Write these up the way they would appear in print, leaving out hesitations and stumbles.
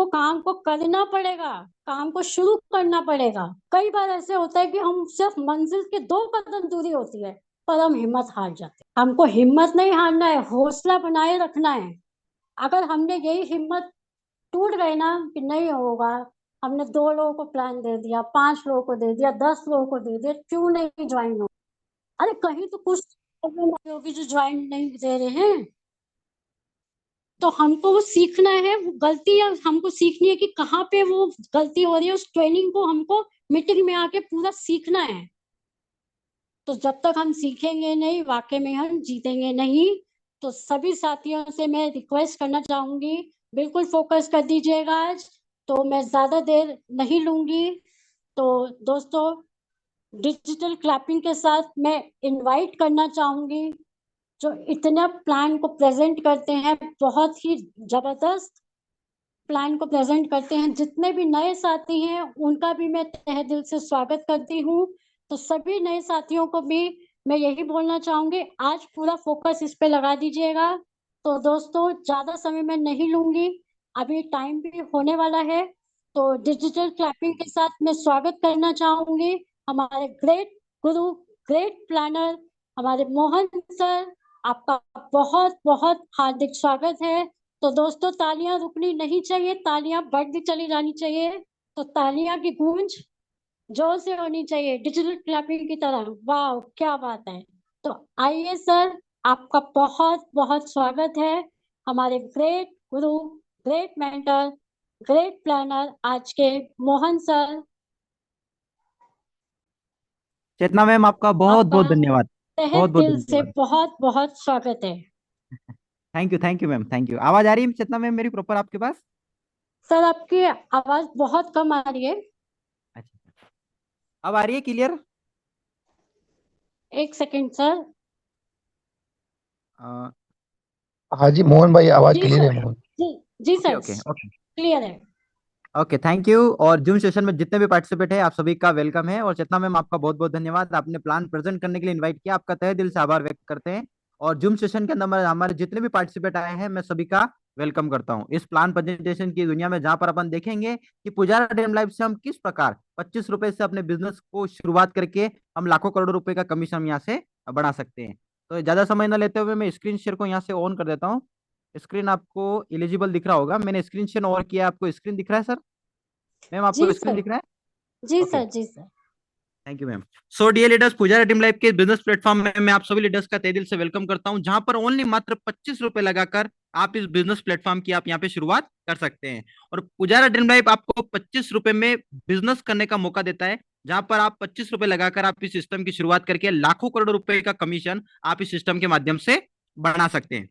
काम को करना पड़ेगा, काम को शुरू करना पड़ेगा। कई बार ऐसे होता है कि हम सिर्फ मंजिल के 2 कदम दूरी होती है, पर हम हिम्मत हार जाते हैं। हमको हिम्मत नहीं हारना है, हौसला बनाए रखना है। अगर हमने यही हिम्मत टूट गई ना कि नहीं होगा, हमने 2 लोगों को प्लान दे दिया, 5 लोगों को दे दिया, 10 लोगों को दे दिया, क्यों नहीं ज्वाइन हो? अरे कहीं तो कुछ होगी जो ज्वाइन नहीं दे रहे हैं। तो हमको वो सीखना है, वो गलतियां हमको सीखनी है कि कहाँ पे वो गलती हो रही है। उस ट्रेनिंग को हमको मीटिंग में आके पूरा सीखना है। तो जब तक हम सीखेंगे नहीं, वाकई में हम जीतेंगे नहीं। तो सभी साथियों से मैं रिक्वेस्ट करना चाहूंगी, बिल्कुल फोकस कर दीजिएगा आज। तो मैं ज्यादा देर नहीं लूंगी। तो दोस्तों, डिजिटल क्लैपिंग के साथ मैं इनवाइट करना चाहूंगी जो इतना प्लान को प्रेजेंट करते हैं, बहुत ही जबरदस्त प्लान को प्रेजेंट करते हैं। जितने भी नए साथी हैं उनका भी मैं तहे दिल से स्वागत करती हूँ। तो सभी नए साथियों को भी मैं यही बोलना चाहूंगी, आज पूरा फोकस इस पे लगा दीजिएगा। तो दोस्तों, ज्यादा समय मैं नहीं लूंगी, अभी टाइम भी होने वाला है। तो डिजिटल क्लैपिंग के साथ मैं स्वागत करना चाहूंगी हमारे ग्रेट गुरु, ग्रेट प्लानर, हमारे मोहन सर। आपका बहुत बहुत हार्दिक स्वागत है। तो दोस्तों, तालियां रुकनी नहीं चाहिए, तालियां बढ़ती चली जानी चाहिए। तो तालियां की गूंज जोर से होनी चाहिए, डिजिटल क्लैपिंग की तरह। वाह, क्या बात है! तो आइए सर, आपका बहुत बहुत स्वागत है, हमारे ग्रेट गुरु, ग्रेट मेंटर, ग्रेट प्लानर आज के मोहन सर। चेतना मैम, आपका बहुत आपका बहुत धन्यवाद। तहे बहुत बहुत दिल से धन्यवाद। बहुत बहुत स्वागत है। Thank you ma'am, thank you. आवाज आ रही है चेतना मैम मेरी प्रॉपर आपके पास? सर, आपकी आवाज बहुत कम आ रही है। अच्छा, अब आ रही है क्लियर? एक सेकंड सर। हाँ जी मोहन भाई, आवाज जी क्लियर है सर। मोहन। जी जी okay sir, okay okay. Clear है। Okay, thank you. और जूम सेशन में जितने भी पार्टिसिपेट है, आप सभी का वेलकम है। और चेतना मैम, आपका बहुत बहुत धन्यवाद, आपने प्लान प्रेजेंट करने के लिए इनवाइट किया, आपका तहे दिल से आभार व्यक्त करते हैं। और जूम सेशन के अंदर हमारे जितने भी पार्टिसिपेट आए हैं, मैं सभी का वेलकम करता हूं इस प्लान प्रेजेंटेशन की दुनिया में, जहां पर अपन देखेंगे कि पुजारा ड्रीम लाइफ से हम किस प्रकार 25 रुपए से अपने बिजनेस को शुरुआत करके हम लाखों करोड़ों रुपए का कमीशन यहाँ से बढ़ा सकते हैं। तो ज्यादा समय न लेते हुए मैं स्क्रीन शेयर को यहाँ से ऑन कर देता हूँ। स्क्रीन आपको एलिजिबल दिख रहा होगा, मैंने स्क्रीन शेयर ऑन किया, आपको स्क्रीन दिख रहा है सर? मैम, जी आपको स्क्रीन सर। दिख रहा है? जी ओके, सर। जी sir. Thank you ma'am. So dear leaders, Pujara team life के बिजनेस प्लेटफॉर्म में मैं आप सभी लीडर्स का तहे दिल से वेलकम करता हूं, जहां पर ओनली मात्र 25 रुपए लगाकर आप इस बिजनेस प्लेटफॉर्म की आप यहाँ पे शुरुआत कर सकते हैं। और पुजारा ड्रीम लाइफ आपको 25 रुपए में बिजनेस करने का मौका देता है, जहां पर आप 25 रुपए लगाकर आप इस सिस्टम की शुरुआत करके लाखों करोड़ रुपए का कमीशन आप इस सिस्टम के माध्यम से बना सकते हैं।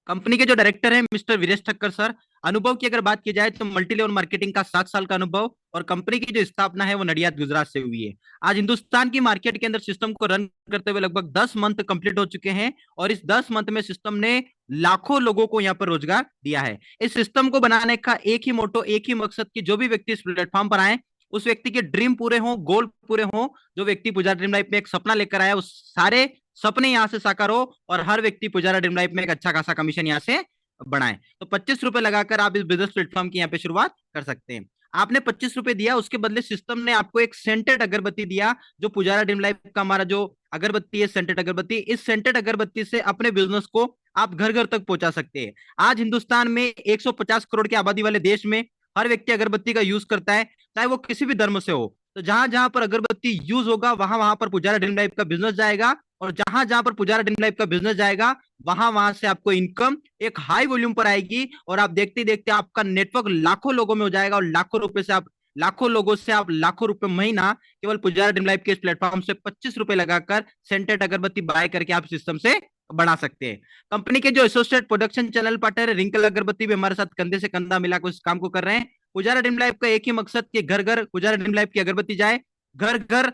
कंपनी के जो डायरेक्टर हैं मिस्टर वीरेश ठक्कर सर, अनुभव की अगर बात की जाए तो मल्टी लेवल मार्केटिंग का 7 साल का अनुभव, और कंपनी की जो स्थापना है वो नडियाद गुजरात से हुई है। आज हिंदुस्तान की मार्केट के अंदर सिस्टम को रन करते हुए लगभग 10 मंथ कंप्लीट हो चुके हैं, और इस 10 मंथ में सिस्टम ने लाखों लोगों को यहाँ पर रोजगार दिया है। इस सिस्टम को बनाने का एक ही मोटो, एक ही मकसद की जो भी व्यक्ति इस प्लेटफॉर्म पर आए, उस व्यक्ति के ड्रीम पूरे हों, गोल पूरे हों। जो व्यक्ति पुजारा ड्रीम लाइफ में एक सपना लेकर आया, उस सारे सपने यहाँ से साकार हो, और हर व्यक्ति पुजारा ड्रीम लाइफ में एक अच्छा खासा कमीशन यहाँ से बढ़ाएं। तो 25 रुपए लगाकर आप इस बिजनेस प्लेटफॉर्म की यहाँ पे शुरुआत कर सकते हैं। आपने 25 रुपए दिया, उसके बदले सिस्टम ने आपको एक सेंटेड अगरबत्ती दिया, जो पुजारा ड्रीम लाइफ का हमारा जो अगरबत्ती है, सेंटेड अगरबत्ती, इस सेंटेड अगरबत्ती से अपने बिजनेस को आप घर घर तक पहुंचा सकते हैं। आज हिंदुस्तान में 150 करोड़ की आबादी वाले देश में हर व्यक्ति अगरबत्ती का यूज करता है, चाहे वो किसी भी धर्म से हो। तो जहां जहां पर अगरबत्ती यूज होगा, वहां वहां पर पुजारा ड्रीम लाइफ का बिजनेस जाएगा, और जहां जहां पर पुजारा ड्रीम लाइफ का बिजनेस जाएगा, वहां वहां से आपको इनकम एक हाई वॉल्यूम पर आएगी, और आप देखते देखते आपका नेटवर्क लाखों लोगों में हो जाएगा, और लाखों रुपए से आप लाखों लोगों से आप लाखों रुपए महीना केवल पुजारा ड्रीम लाइफ के इस प्लेटफॉर्म से 25 रुपए लगाकर सेंटेड अगरबत्ती बाय करके आप सिस्टम से बढ़ा सकते हैं। कंपनी के जो एसोसिएट प्रोडक्शन चैनल पार्टनर है रिंकल अगरबत्ती भी हमारे साथ कंधे से कंधा मिलाकर इस काम को कर रहे हैं। पुजारा ड्रीम लाइफ का एक ही मकसद कि घर घर पुजारा ड्रीम लाइफ की अगरबत्ती जाए, घर घर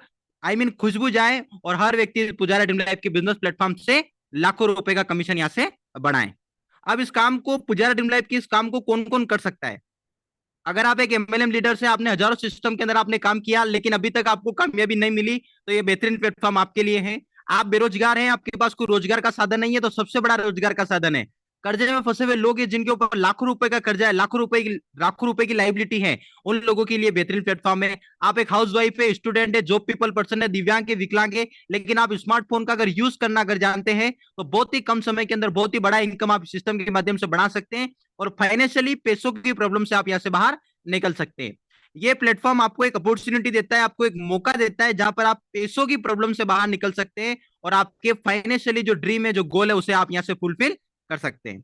खुशबू जाए, और हर व्यक्ति पुजारा ड्रीम लाइफ के बिजनेस प्लेटफॉर्म से लाखों रुपए का कमीशन यहाँ से बढ़ाएं। अब इस काम को, पुजारा ड्रीम लाइफ की इस काम को कौन कौन कर सकता है? अगर आप एक एमएलएम लीडर से, आपने हजारों सिस्टम के अंदर आपने काम किया, लेकिन अभी तक आपको कामयाबी नहीं मिली, तो ये बेहतरीन प्लेटफॉर्म आपके लिए है। आप बेरोजगार हैं, आपके पास कोई रोजगार का साधन नहीं है, तो सबसे बड़ा रोजगार का साधन है कर्जे में फंसे हुए लोग हैं जिनके ऊपर लाखों रुपए का कर्जा है, लाखों रुपए की लाइबिलिटी है, उन लोगों के लिए बेहतरीन प्लेटफॉर्म है। आप एक हाउस वाइफ है, स्टूडेंट है, जॉब पीपल पर्सन है, दिव्यांग है, विकलांग है, लेकिन आप स्मार्टफोन का अगर यूज करना अगर जानते हैं तो बहुत ही कम समय के अंदर बहुत ही बड़ा इनकम आप सिस्टम के माध्यम से बना सकते हैं और फाइनेंशियली पैसों की प्रॉब्लम से आप यहाँ से बाहर निकल सकते हैं। ये प्लेटफॉर्म आपको एक अपॉर्चुनिटी देता है, आपको एक मौका देता है जहां पर आप पैसों की प्रॉब्लम से बाहर निकल सकते हैं और आपके फाइनेंशियली जो ड्रीम है, जो गोल है, उसे आप यहाँ से फुलफिल कर सकते हैं।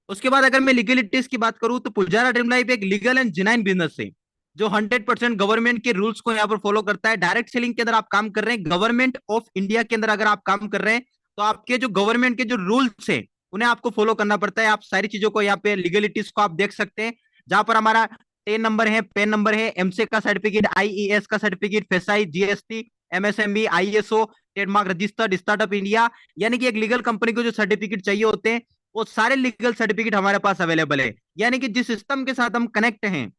उसके बाद अगर मैं लीगलिटीज की बात करूं तो पुजारा ड्रीम लाइफ एक लीगल एंड जेन्युइन बिजनेस है जो 100% गवर्नमेंट के रूल्स को यहाँ पर फॉलो करता है। डायरेक्ट सेलिंग के अंदर आप काम कर रहे हैं, गवर्नमेंट ऑफ इंडिया के अंदर अगर आप काम कर रहे हैं तो आपके जो गवर्नमेंट के जो रूल्स है उन्हें आपको फॉलो करना पड़ता है। आप सारी चीजों को यहाँ पे लीगलिटीज को आप देख सकते हैं, जहां पर हमारा टेन नंबर है, पेन नंबर है, एमसे का सर्टिफिकेट, आईईएस का certificate, facie, GST, MSME, ISO, trademark registered, startup India, यानी कि एक लीगल कंपनी को जो सर्टिफिकेट चाहिए होते हैं वो सारे लीगल सर्टिफिकेट हमारे पास अवेलेबल है। यानी कि जिस सिस्टम के साथ हम कनेक्ट हैं,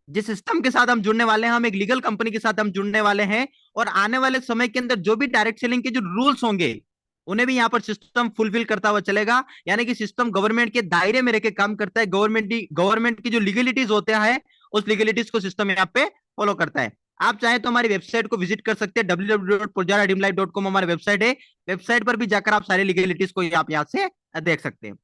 जिस सिस्टम के साथ हम जुड़ने वाले हैं, हम एक लीगल कंपनी के साथ हम जुड़ने वाले हैं और आने वाले समय के अंदर जो भी डायरेक्ट सेलिंग के जो रूल्स होंगे उन्हें भी यहाँ पर सिस्टम फुलफिल करता हुआ चलेगा। यानी कि सिस्टम गवर्नमेंट के दायरे में रहकर काम करता है, गवर्नमेंट की जो लीगलिटीज होते हैं उस लीगलिटीज को सिस्टम यहाँ पे फॉलो करता है। आप चाहे तो हमारी वेबसाइट को विजिट कर सकते हैं, www.pujaradreamlife.com हमारी वेबसाइट है। वेबसाइट पर भी जाकर आप सारी लीगलिटीज को आप यहाँ से देख सकते हैं।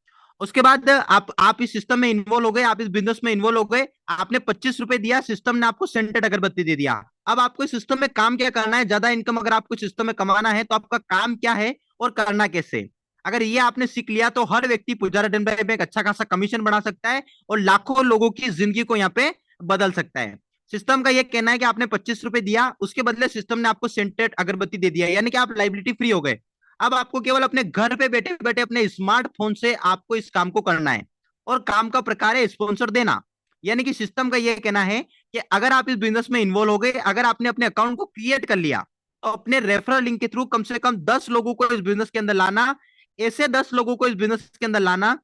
उसके बाद आप इस सिस्टम में इन्वॉल्व हो गए, आप इस बिजनेस में इन्वॉल्व हो गए, आपने 25 रुपए दिया, सिस्टम ने आपको सेंटेड अगरबत्ती दे दिया। अब आपको इस सिस्टम में काम क्या करना है, ज्यादा इनकम अगर आपको सिस्टम में कमाना है तो आपका काम क्या है और करना कैसे, अगर ये आपने सीख लिया तो हर व्यक्ति पुजारा ड्रीम लाइफ में एक अच्छा खासा कमीशन बना सकता है और लाखों लोगों की जिंदगी को यहाँ पे बदल सकता है। सिस्टम का ये कहना है कि आपने 25 रुपए दिया, उसके बदले सिस्टम ने आपको सेंटेड अगरबत्ती दे दिया, यानी कि आप लाइबिलिटी फ्री हो गए। अब आपको केवल अपने घर पे बैठे बैठे अपने स्मार्टफोन से आपको इस काम को करना है और काम का प्रकार है स्पॉन्सर देना। यानी कि सिस्टम का यह कहना है कि अगर आप इस बिजनेस में इन्वॉल्व हो गए, अगर आपने अपने अकाउंट को क्रिएट कर लिया तो अपने रेफरल लिंक के थ्रू कम से कम 10 लोगों को इस बिजनेस के अंदर लाना, ऐसे 10 लोगों को इस बिजनेस के अंदर लाना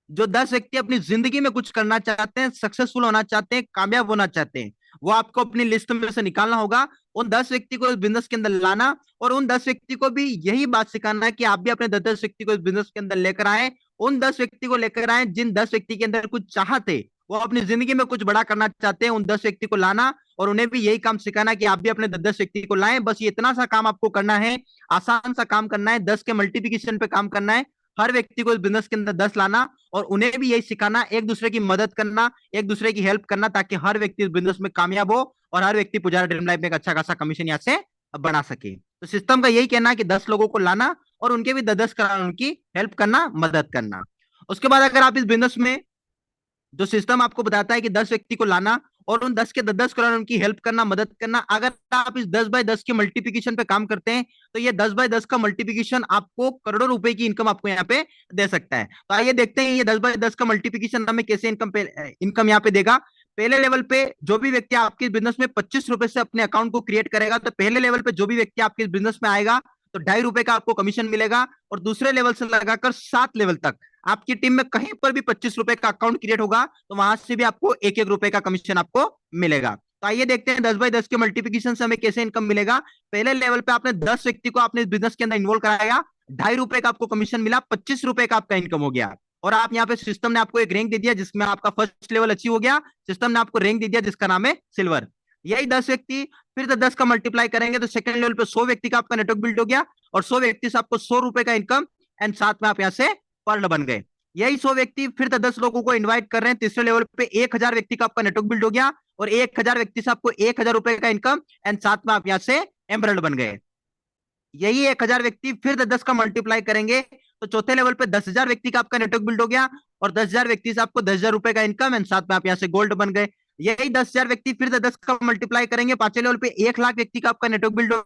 जो 10 व्यक्ति अपनी जिंदगी में कुछ करना चाहते हैं, सक्सेसफुल होना चाहते हैं, कामयाब होना चाहते हैं, वो आपको अपनी लिस्ट में से निकालना होगा। उन 10 व्यक्ति को इस बिजनेस के अंदर लाना और उन 10 व्यक्ति को भी यही बात सिखाना है कि आप भी अपने 10 व्यक्ति को इस बिजनेस के अंदर लेकर आए। उन 10 व्यक्ति को लेकर आए जिन 10 व्यक्ति के अंदर कुछ चाहते, वो अपनी जिंदगी में कुछ बड़ा करना चाहते हैं, उन 10 व्यक्ति को लाना और उन्हें भी यही काम सिखाना कि आप भी अपने 10 व्यक्ति को लाएं। बस ये इतना सा काम आपको करना है, आसान सा काम करना है, 10 के मल्टीप्लिकेशन पे काम करना है। हर व्यक्ति को इस बिजनेस के अंदर 10 लाना और उन्हें भी यही सिखाना, एक दूसरे की मदद करना, एक दूसरे की हेल्प करना, ताकि हर व्यक्ति इस बिजनेस में कामयाब हो और हर व्यक्ति पुजारा ड्रीम लाइफ में एक अच्छा खासा कमीशन यहाँ से बना सके। तो सिस्टम का यही कहना है कि 10 लोगों को लाना और उनके भी 10 कराना, उनकी हेल्प करना, मदद करना। उसके बाद अगर आप इस बिजनेस में, जो सिस्टम आपको बताता है कि 10 व्यक्ति को लाना और उन 10 के 10 कराना, उनकी हेल्प करना, मदद करना, अगर आप इस 10 बाय 10 के मल्टीप्लिकेशन पे काम करते हैं तो ये 10 बाय 10 का मल्टीप्लिकेशन आपको करोड़ों रुपए की इनकम आपको यहाँ पे दे सकता है। तो आइए देखते हैं ये 10 बाय 10 का मल्टीप्लिकेशन हमें कैसे इनकम यहाँ पे देगा। पहले लेवल पे जो भी व्यक्ति आपके बिजनेस में 25 रुपए से अपने अकाउंट को क्रिएट करेगा, तो पहले लेवल पे जो भी व्यक्ति आपके बिजनेस में आएगा तो 2.5 रुपए का आपको कमीशन मिलेगा और दूसरे लेवल से लगाकर 7 लेवल तक आपकी टीम में कहीं पर भी 25 रुपए का अकाउंट क्रिएट होगा तो वहां से भी आपको 1-1 रुपए का कमीशन आपको मिलेगा। तो आइए देखते हैं 10 बाय 10 के मल्टीप्लिकेशन से हमें कैसे इनकम मिलेगा। पहले लेवल पे आपने 10 व्यक्ति को आपने बिजनेस के अंदर इन्वॉल्व कराया, 2.5 रुपए का आपको कमीशन मिला, 25 रुपए का आपका इनकम हो गया। और आप यहाँ पे सिस्टम ने आपको एक रैंक दे दिया जिसमें आपका फर्स्ट लेवल अचीव हो गया, सिस्टम ने आपको रैंक दे दिया जिसका नाम है सिल्वर। यही 10 व्यक्ति फिर 10 का मल्टीप्लाई करेंगे तो सेकंड लेवल पे 100 व्यक्ति का आपका नेटवर्क बिल्ड हो गया और 100 व्यक्ति से आपको 100 रुपए का इनकम एंड साथ में आप यहाँ से पर्ल बन गए। यही 100 व्यक्ति फिर 10 लोगों को इनवाइट कर रहे हैं, तीसरे लेवल पे 1000 व्यक्ति का आपका नेटवर्क बिल्ड हो गया और 1000 व्यक्ति से आपको 1000 रुपए का इनकम एंड साथ में आप यहाँ से एमरल्ड बन गए। यही 1000 व्यक्ति फिर 10 का मल्टीप्लाई करेंगे तो चौथे लेवल पे 10,000 व्यक्ति का आपका नेटवर्क बिल्ड हो गया और 10,000 व्यक्ति से आपको 10,000 रुपए का इनकम एंड साथ में आप यहाँ से गोल्ड बन गए। यही 10,000 व्यक्ति फिर 10 का मल्टीप्लाई करेंगे, पांचवें लेवल पे 1 लाख व्यक्ति का आपका नेटवर्क बिल्ड हो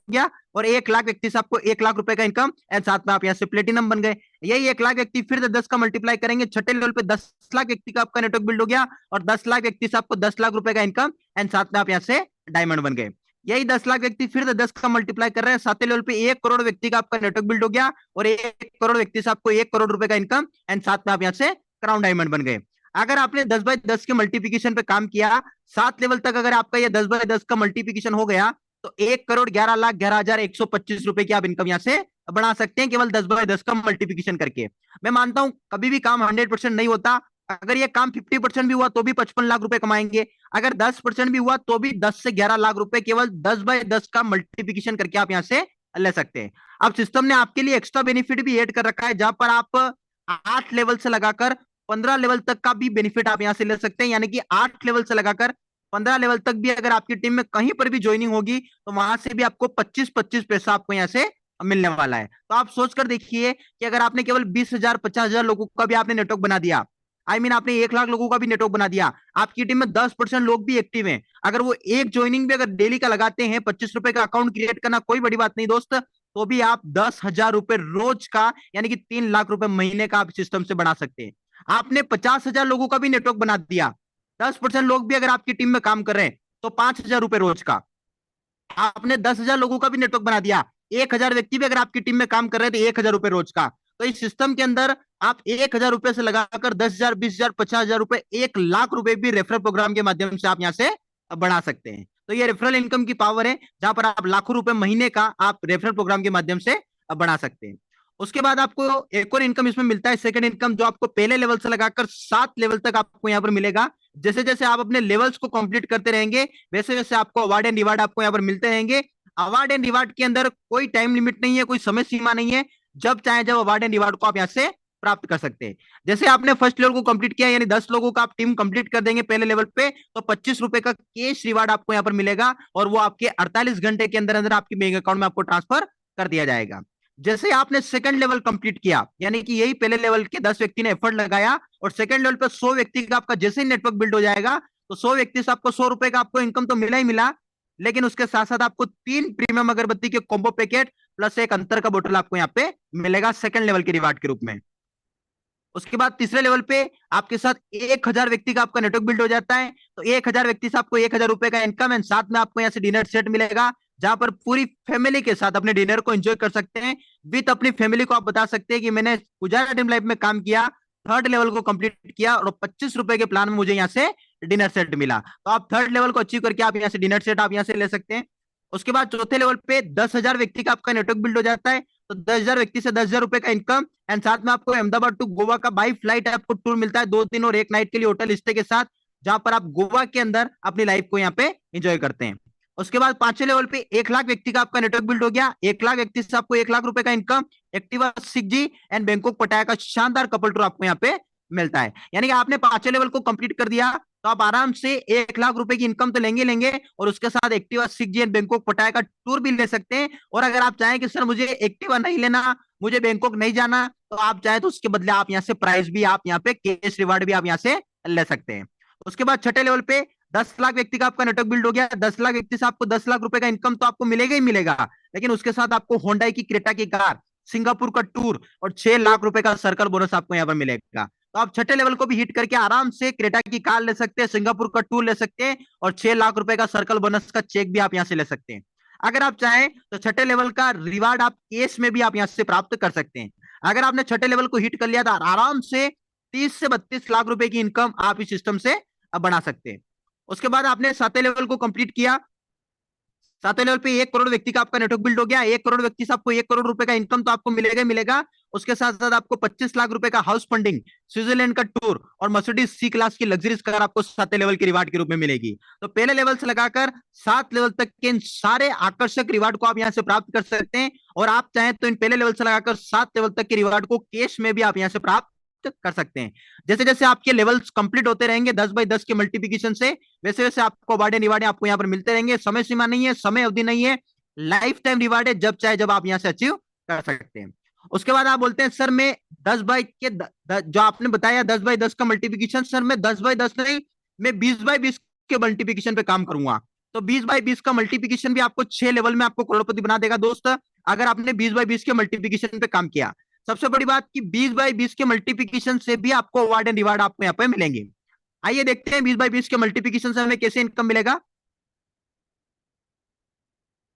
गया और 1 लाख व्यक्ति से आपको 1 लाख रुपए का इनकम एंड साथ में आप यहाँ से प्लेटिनम बन गए। यही 1 लाख व्यक्ति फिर 10 का मल्टीप्लाई करेंगे, छठे लेवल पे 10 लाख व्यक्ति का आपका नेटवर्क बिल्ड हो गया और 10 लाख व्यक्ति से आपको 10 लाख रुपए का इनकम एंड साथ में आप यहाँ से डायमंड बन गए। यही 10 लाख व्यक्ति फिर 10 का मल्टीप्लाई कर रहे हैं, सातवें लेवल पे 1 करोड़ व्यक्ति का आपका नेटवर्क बिल्ड हो गया और 1 करोड़ व्यक्ति से आपको 1 करोड़ रुपए का इनकम एंड साथ में आप यहाँ से क्राउन डायमंड बन गए। अगर आपने 10 बाय 10 के मल्टीप्लिकेशन पे काम किया, 7 लेवल तक अगर आपका ये 10 बाय 10 का मल्टीप्लिकेशन हो गया तो 1 करोड़ 11 लाख 11,125 रुपए की आप इनकम यहाँ से बना सकते हैं केवल 10/10 का मल्टीप्लिकेशन करके। मैं मानता हूं कभी भी काम 100% नहीं होता, अगर ये काम 50% भी हुआ तो भी 55 लाख रुपए कमाएंगे, अगर 10% भी हुआ तो भी 10 से 11 लाख रुपए केवल 10/10 का मल्टीप्लिकेशन करके आप यहां से ले सकते हैं। अब सिस्टम ने आपके लिए एक्स्ट्रा बेनिफिट भी ऐड कर रखा है, जहां पर आप 8 लेवल से लगाकर 15 लेवल तक का भी बेनिफिट आप यहां से ले सकते हैं। यानी कि 8 लेवल से लगाकर 15 लेवल तक भी अगर आपकी टीम में कहीं पर भी ज्वाइनिंग होगी तो वहां से भी आपको 25-25 पैसा आपको यहां से मिलने वाला है। तो आप सोचकर देखिए कि अगर आपने केवल 20,000 50,000 लोगों का भी आपने नेटवर्क बना दिया, आपने 1 लाख लोगों का भी नेटवर्क बना दिया, आपकी टीम में 10% लोग भी एक्टिव हैं, अगर वो एक ज्वाइनिंग भी अगर डेली का लगाते हैं, 25 रुपए का अकाउंट क्रिएट करना कोई बड़ी बात नहीं दोस्त, तो भी आप 10,000 रुपए रोज का यानी कि 3 लाख रुपए महीने का आप सिस्टम से बना सकते हैं। आपने 50,000 लोगों का भी नेटवर्क बना दिया, 10% लोग भी अगर आपकी टीम में काम कर रहे हैं तो 5,000 रुपए रोज का। आपने 10,000 लोगों का भी नेटवर्क बना दिया, 1,000 व्यक्ति भी अगर आपकी टीम में काम कर रहे थे, 1,000 रुपए रोज का। तो इस सिस्टम के अंदर आप 1,000 रुपए से लगाकर 10,000 20,000 50,000 रुपए 1 लाख रुपए भी रेफरल प्रोग्राम के माध्यम से आप यहां से बढ़ा सकते हैं। तो ये रेफरल इनकम की पावर है, जहां पर आप लाखों रुपए महीने का आप रेफरल प्रोग्राम के माध्यम से बढ़ा सकते हैं। उसके बाद आपको एक और इनकम इसमें मिलता है, सेकंड इनकम, जो आपको पहले लेवल से लगाकर 7 लेवल तक आपको यहाँ पर मिलेगा। जैसे जैसे आप अपने लेवल्स को कंप्लीट करते रहेंगे वैसे वैसे आपको अवार्ड एंड रिवार्ड आपको यहाँ पर मिलते रहेंगे। अवार्ड एंड रिवार्ड के अंदर कोई टाइम लिमिट नहीं है, कोई समय सीमा नहीं है, जब चाहे जब अवार्ड एंड रिवार्ड को आप यहाँ से प्राप्त कर सकते हैं। जैसे आपने फर्स्ट लेवल को कंप्लीट किया, यानी 10 लोगों का आप टीम कंप्लीट कर देंगे पहले लेवल पे, तो 25 रुपए का कैश रिवार्ड आपको यहाँ पर मिलेगा और वो आपके 48 घंटे के अंदर अंदर आपके बैंक अकाउंट में आपको ट्रांसफर कर दिया जाएगा। जैसे आपने सेकंड लेवल कंप्लीट किया, यानी कि यही पहले लेवल के 10 व्यक्ति ने एफर्ट लगाया और सेकंड लेवल पे 100 व्यक्ति का आपका जैसे ही नेटवर्क बिल्ड हो जाएगा तो 100 व्यक्ति से आपको 100 रुपए का आपको इनकम तो मिला ही मिला, लेकिन उसके साथ साथ आपको 3 प्रीमियम अगरबत्ती के कॉम्बो पैकेट प्लस एक अंतर का बोतल आपको यहाँ पे मिलेगा सेकंड लेवल के रिवार्ड के रूप में। उसके बाद तीसरे लेवल पे आपके साथ 1,000 व्यक्ति का आपका नेटवर्क बिल्ड हो जाता है, तो 1,000 व्यक्ति से आपको 1,000 रुपए का इनकम एंड साथ में आपको यहाँ से डिनर सेट मिलेगा, जहां पर पूरी फैमिली के साथ अपने डिनर को एंजॉय कर सकते हैं। विद अपनी फैमिली को आप बता सकते हैं कि मैंने पुजारा टीम लाइफ में काम किया, थर्ड लेवल को कंप्लीट किया और 25 रुपए के प्लान में मुझे यहाँ से डिनर सेट मिला। तो आप थर्ड लेवल को अचीव करके आप यहाँ से डिनर सेट आप यहाँ से ले सकते हैं। उसके बाद चौथे लेवल पे 10,000 व्यक्ति का आपका नेटवर्क बिल्ड हो जाता है, तो 10,000 व्यक्ति से 10,000 रुपए का इनकम एंड साथ में आपको अहमदाबाद टू गोवा का बाई फ्लाइट आपको टूर मिलता है 2 दिन और 1 नाइट के लिए होटल स्टे के साथ, जहां पर आप गोवा के अंदर अपनी लाइफ को यहाँ पे एंजॉय करते हैं। उसके बाद पांचवें लेवल पे 1 लाख व्यक्ति का आपका नेटवर्क बिल्ड हो गया, 1 लाख व्यक्ति से आपको 1 लाख रुपए का income, Activa 6G and Bangkok पटाया का शानदार कपल टूर आपको यहाँ पे मिलता है। यानी कि आपने पांचवें लेवल को कंप्लीट कर दिया तो आप आराम से 1 लाख रुपए की इनकम तो लेंगे और उसके साथ एक्टिवा 6G एंड बैंकॉक पटाया का टूर भी ले सकते हैं। और अगर आप चाहें कि सर मुझे एक्टिवा नहीं लेना, मुझे बैंकॉक नहीं जाना, तो आप चाहे तो उसके बदले आप यहाँ से प्राइस भी आप यहाँ पे कैश रिवार्ड भी आप यहाँ से ले सकते हैं। उसके बाद छठे लेवल पे 10 लाख व्यक्ति का आपका नेटवर्क बिल्ड हो गया, 10 लाख व्यक्ति से आपको 10 लाख रुपए का इनकम तो आपको मिलेगा ही मिलेगा, लेकिन उसके साथ आपको होंडा की क्रेटा की कार, सिंगापुर का टूर और 6 लाख रुपए का सर्कल बोनस आपको यहाँ पर मिलेगा। तो आप छठे लेवल को भी हिट करके आराम से क्रेटा की कार ले सकते हैं, सिंगापुर का टूर ले सकते हैं और 6 लाख रुपए का सर्कल बोनस का चेक भी आप यहाँ से ले सकते हैं। अगर आप चाहें तो छठे लेवल का रिवार्ड आप केस में भी आप यहाँ से प्राप्त कर सकते हैं। अगर आपने छठे लेवल को हिट कर लिया तो आराम से 30 से 32 लाख रुपए की इनकम आप इस सिस्टम से बना सकते हैं। उसके बाद आपने सातवें लेवल को कंप्लीट किया, सातवें लेवल पे 1 करोड़ व्यक्ति का आपका नेटवर्क बिल्ड हो गया, 1 करोड़ व्यक्ति से आपको 1 करोड़ रुपए का इनकम तो आपको मिलेगा मिलेगा। उसके साथ साथ आपको 25 लाख रुपए का हाउस फंडिंग, स्विट्जरलैंड का टूर और मर्सिडीज सी क्लास की लग्जरीज कार आपको 7वें लेवल के रिवार्ड के रूप में मिलेगी। तो पहले लेवल से लगाकर 7 लेवल तक के इन सारे आकर्षक रिवार्ड को आप यहाँ से प्राप्त कर सकते हैं। और आप चाहें तो इन पहले लेवल से लगाकर 7 लेवल तक के रिवार्ड को कैश में भी आप यहाँ से प्राप्त कर सकते हैं। जैसे जैसे आपके लेवल्स कंप्लीट होते रहेंगे 10/10 के मल्टीप्लिकेशन से, वैसे वैसे आपको अवार्ड रिवार्ड आपको यहाँ पर मिलते रहेंगे। समय सीमा नहीं है, समय अवधि नहीं है, लाइफ टाइम रिवार्ड है, जब चाहे जब आप यहाँ से अचीव कर सकते हैं। उसके बाद आप बोलते हैं सर मैं 10 जो आपने बताया 10/10 का मल्टीप्लिकेशन, सर मैं 10/10 नहीं, मैं 20/20 के मल्टीप्लिकेशन पे काम करूंगा। तो 20/20 का मल्टीप्लिकेशन भी आपको 6 लेवल में आपको करोड़पति बना देगा दोस्त, अगर आपने 20/20 के मल्टीप्लिकेशन पे काम किया। सबसे बड़ी बात कि 20/20 के मल्टीप्लिकेशन से भी आपको अवार्ड एंड रिवार्ड आपको यहाँ पे मिलेंगे। आइए देखते हैं 20/20 के मल्टीप्लिकेशन से हमें कैसे इनकम मिलेगा।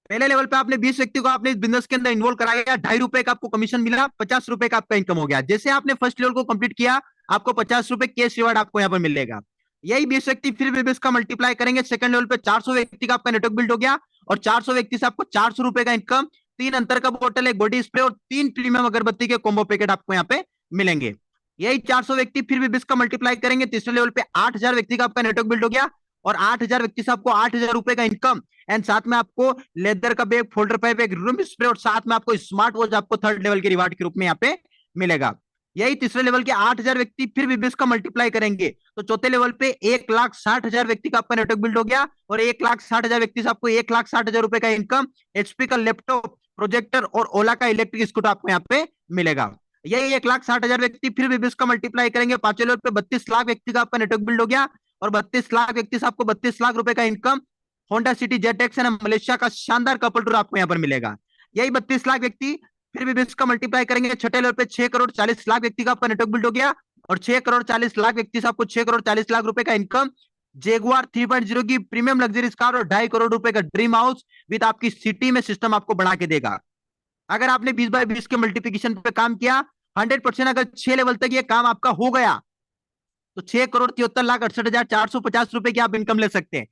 पहले लेवल पे आपने 20 व्यक्ति को आपने इस बिजनेस के अंदर इन्वॉल्व कराया, 2.5 रुपए का आपको कमीशन मिला, 50 रुपए का आपका इनकम हो गया। जैसे आपने फर्स्ट लेवल को कंप्लीट किया आपको 50 रुपए कैश रिवार्ड आपको यहाँ पर मिलेगा। यही 20 व्यक्ति फिर इसका मल्टीप्लाई करेंगे, सेकंड लेवल पे 400 व्यक्ति का आपका नेटवर्क बिल्ड हो गया और 400 व्यक्ति से आपको 400 रुपए का इनकम 3 अंतर का बोतल, एक बॉडी स्प्रे और 3 प्रीमियम अगरबत्ती के कॉम्बो पैकेट आपको यहाँ पे मिलेंगे। यही 400 व्यक्ति फिर भी 20 का मल्टीप्लाई करेंगे, तीसरे लेवल पे 8000 व्यक्ति का आपका नेटवर्क बिल्ड हो गया, और 8000 व्यक्ति से आपको 8000 रुपए का इनकम, एंड साथ में आपको लेदर का बैग, फोल्डर पाइप, एक रूम स्प्रे, और साथ में आपको स्मार्ट वॉच आपको थर्ड लेवल के रिवार्ड के रूप में यहाँ पे मिलेगा। यही तीसरे लेवल के 8000 व्यक्ति फिर भी 20 का मल्टीप्लाई करेंगे तो चौथे लेवल पे 1,60,000 व्यक्ति का आपका नेटवर्क बिल्ड हो गया, और 1,60,000 व्यक्ति से आपको 1,60,000 रुपए का इनकम, एचपी का लैपटॉप, प्रोजेक्टर और ओला का इलेक्ट्रिक स्कूटर आपको यहाँ पे मिलेगा। यही 1,60,000 व्यक्ति फिर भी 20 का मल्टीप्लाई करेंगे, पांचवें लेवल पे 32 लाख व्यक्ति का आपका नेटवर्क बिल्ड हो गया, और 32 लाख व्यक्ति से आपको 32 लाख रुपए का income, Honda city jet x है मलेशिया का शानदार कपल टूर आपको यहाँ पर मिलेगा। यही 32 लाख व्यक्ति फिर भी 20 का मल्टीप्लाई करेंगे, छठे लेवल पे 6 करोड़ 40 लाख व्यक्ति का आपका नेटवर्क बिल्ड हो गया, और 6 करोड़ 40 लाख व्यक्ति से आपको 6 करोड़ 40 लाख रुपए का इनकम, जेगुआर 3.0 की प्रीमियम लग्जरी कार और 2.5 करोड़ रुपए का ड्रीम हाउस विद आपकी सिटी में सिस्टम आपको बना के देगा। अगर आपने 20/20 के मल्टीप्लिकेशन पे काम किया 100%, अगर 6 लेवल तक ये काम आपका हो गया तो 6 करोड़ 73,68,450 रुपए की आप इनकम ले सकते हैं।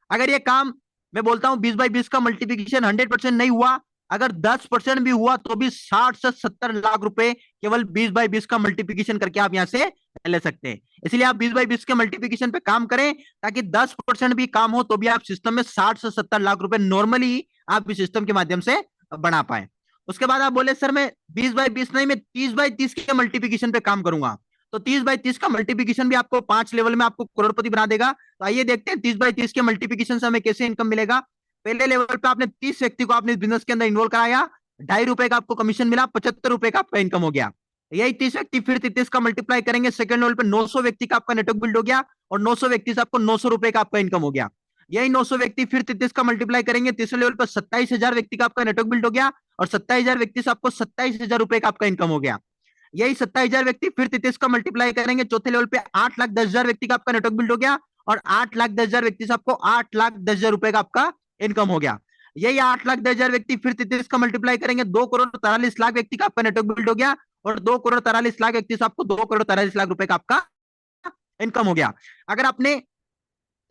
अगर ये काम मैं बोलता हूं 20/20 का मल्टीप्लिकेशन 100% नहीं हुआ, अगर 10% भी हुआ तो भी 60 से 70 लाख रुपए केवल 20/20 का मल्टीप्लिकेशन करके आप यहां से ले सकते हैं। इसलिए आप 20/20 के मल्टीप्लिकेशन पे काम करें ताकि 10% भी काम हो तो भी आप सिस्टम में 60 से 70 लाख रुपए नॉर्मली आप इस सिस्टम के माध्यम से बना पाए। उसके बाद आप बोले सर मैं 20/20 नहीं, मैं 30/30 के मल्टीप्लिकेशन पे काम करूंगा, तो 30/30 का मल्टीप्लिकेशन भी आपको 5 लेवल में आपको करोड़पति बना देगा। तो आइए देखते हैं 30/30 के मल्टीप्लिकेशन से हमें कैसे इनकम मिलेगा। पहले लेवल पे आपने 30 व्यक्ति को आपने बिजनेस के अंदर इन्वॉल्व कराया, 2.5 रुपए का आपको कमीशन मिला, 75 रुपए का आपका इनकम हो गया। यही 30 व्यक्ति फिर 33 का मल्टीप्लाई करेंगे, सेकंड लेवल पे 900 व्यक्ति का आपका नेटवर्क बिल्ड हो गया, और 900 व्यक्ति से आपको 900 रुपए का आपका इनकम हो गया। यही 900 व्यक्ति फिर 33 का मल्टीप्लाई करेंगे, तीसरे लेवल पर 27,000 व्यक्ति का आपका नेटवर्क बिल्ड हो गया, और 27,000 व्यक्ति से आपको 27,000 रुपए का आपका इनकम हो गया। यही 27,000 व्यक्ति फिर 33 का मल्टीप्लाई करेंगे, चौथे लेवल पे 8,10,000 व्यक्ति का आपका नेटवर्क बिल्ड हो गया, और 8,10,000 व्यक्ति से आपको 8,10,000 रुपए का आपका इनकम हो गया। यही 8,10,000 व्यक्ति फिर 33 का मल्टीप्लाई करेंगे, 2 करोड़ 43 लाख व्यक्ति का आपका नेटवर्क बिल्ड हो गया, और 2 करोड़ 43 लाख व्यक्ति से आपको 2 करोड़ 43 लाख रुपए का आपका इनकम हो गया। अगर आपने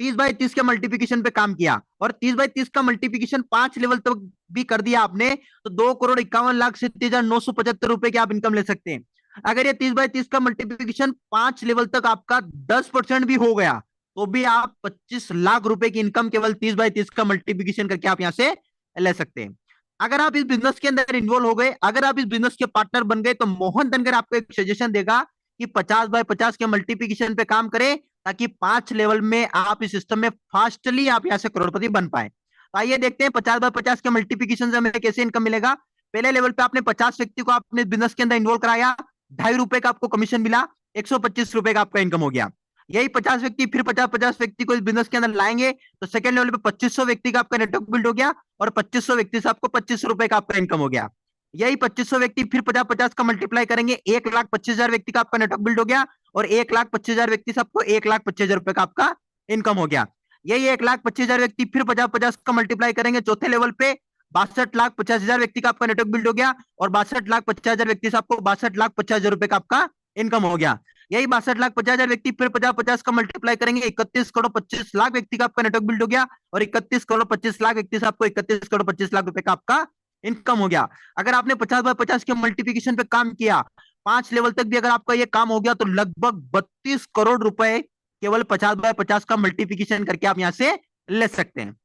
30/30 के मल्टीप्लिकेशन पे काम किया और 30/30 का मल्टीप्लिकेशन 5 लेवल तक भी कर दिया आपने, तो 2 करोड़ 51 लाख 37,975 रुपए की आप इनकम ले सकते हैं। अगर ये 30/30 का मल्टीप्लिकेशन 5 लेवल तक आपका 10% भी हो गया तो भी आप 25 लाख रुपए की इनकम केवल 30/30 का मल्टीप्लिकेशन करके आप यहां से ले सकते हैं। अगर आप इस बिजनेस के अंदर इन्वॉल्व हो गए, अगर आप इस बिजनेस के पार्टनर बन गए, तो मोहन धनगर आपको एक सजेशन देगा कि 50/50 के मल्टीप्लिकेशन पे काम करें ताकि 5 लेवल में आप इस सिस्टम में फास्टली आप यहां से करोड़पति बन पाए। तो आइए देखते हैं 50/50 के मल्टीप्लिकेशन से हमें कैसे इनकम मिलेगा। पहले लेवल पे आपने 50 व्यक्ति को आपने बिजनेस के अंदर इन्वॉल्व कराया, 2.5 रुपए का आपको कमीशन मिला, 125 रुपए का आपका इनकम हो गया। यही 50 व्यक्ति फिर 50-50 व्यक्ति को इस बिजनेस के अंदर लाएंगे तो सेकंड लेवल पे 2500 व्यक्ति का आपका नेटवर्क बिल्ड हो गया, और 2500 व्यक्ति से आपको 25 रुपए का आपका इनकम हो गया। यही 2500 व्यक्ति फिर 50-50 का मल्टीप्लाई करेंगे, 1,25,000 व्यक्ति का आपका नेटवर्क बिल्ड हो गया, और 1,25,000 व्यक्ति से आपको 1,25,000 रुपए का आपका इनकम हो गया। यही 1,25,000 व्यक्ति फिर 50-50 का मल्टीप्लाई करेंगे, चौथे लेवल पे 62,50,000 व्यक्ति का आपका नेटवर्क बिल्ड हो गया, और 62,50,000 व्यक्ति से आपको 62,50,000 रुपए का आपका इनकम हो गया। यही 62,50,000 व्यक्ति फिर 50-50 का मल्टीप्लाई करेंगे, 31 करोड़ 25 लाख व्यक्ति का आपका नेटवर्क बिल्ड हो गया, और 31 करोड़ 25 लाख व्यक्ति से आपको 31 करोड़ 25 लाख रुपए का आपका इनकम हो गया। अगर आपने 50/50 के मल्टीप्लिकेशन पे काम किया, 5 लेवल तक भी अगर आपका ये काम हो गया, तो लगभग 32 करोड़ रुपए केवल 50/50 का मल्टीप्लिकेशन करके आप यहां से ले सकते हैं।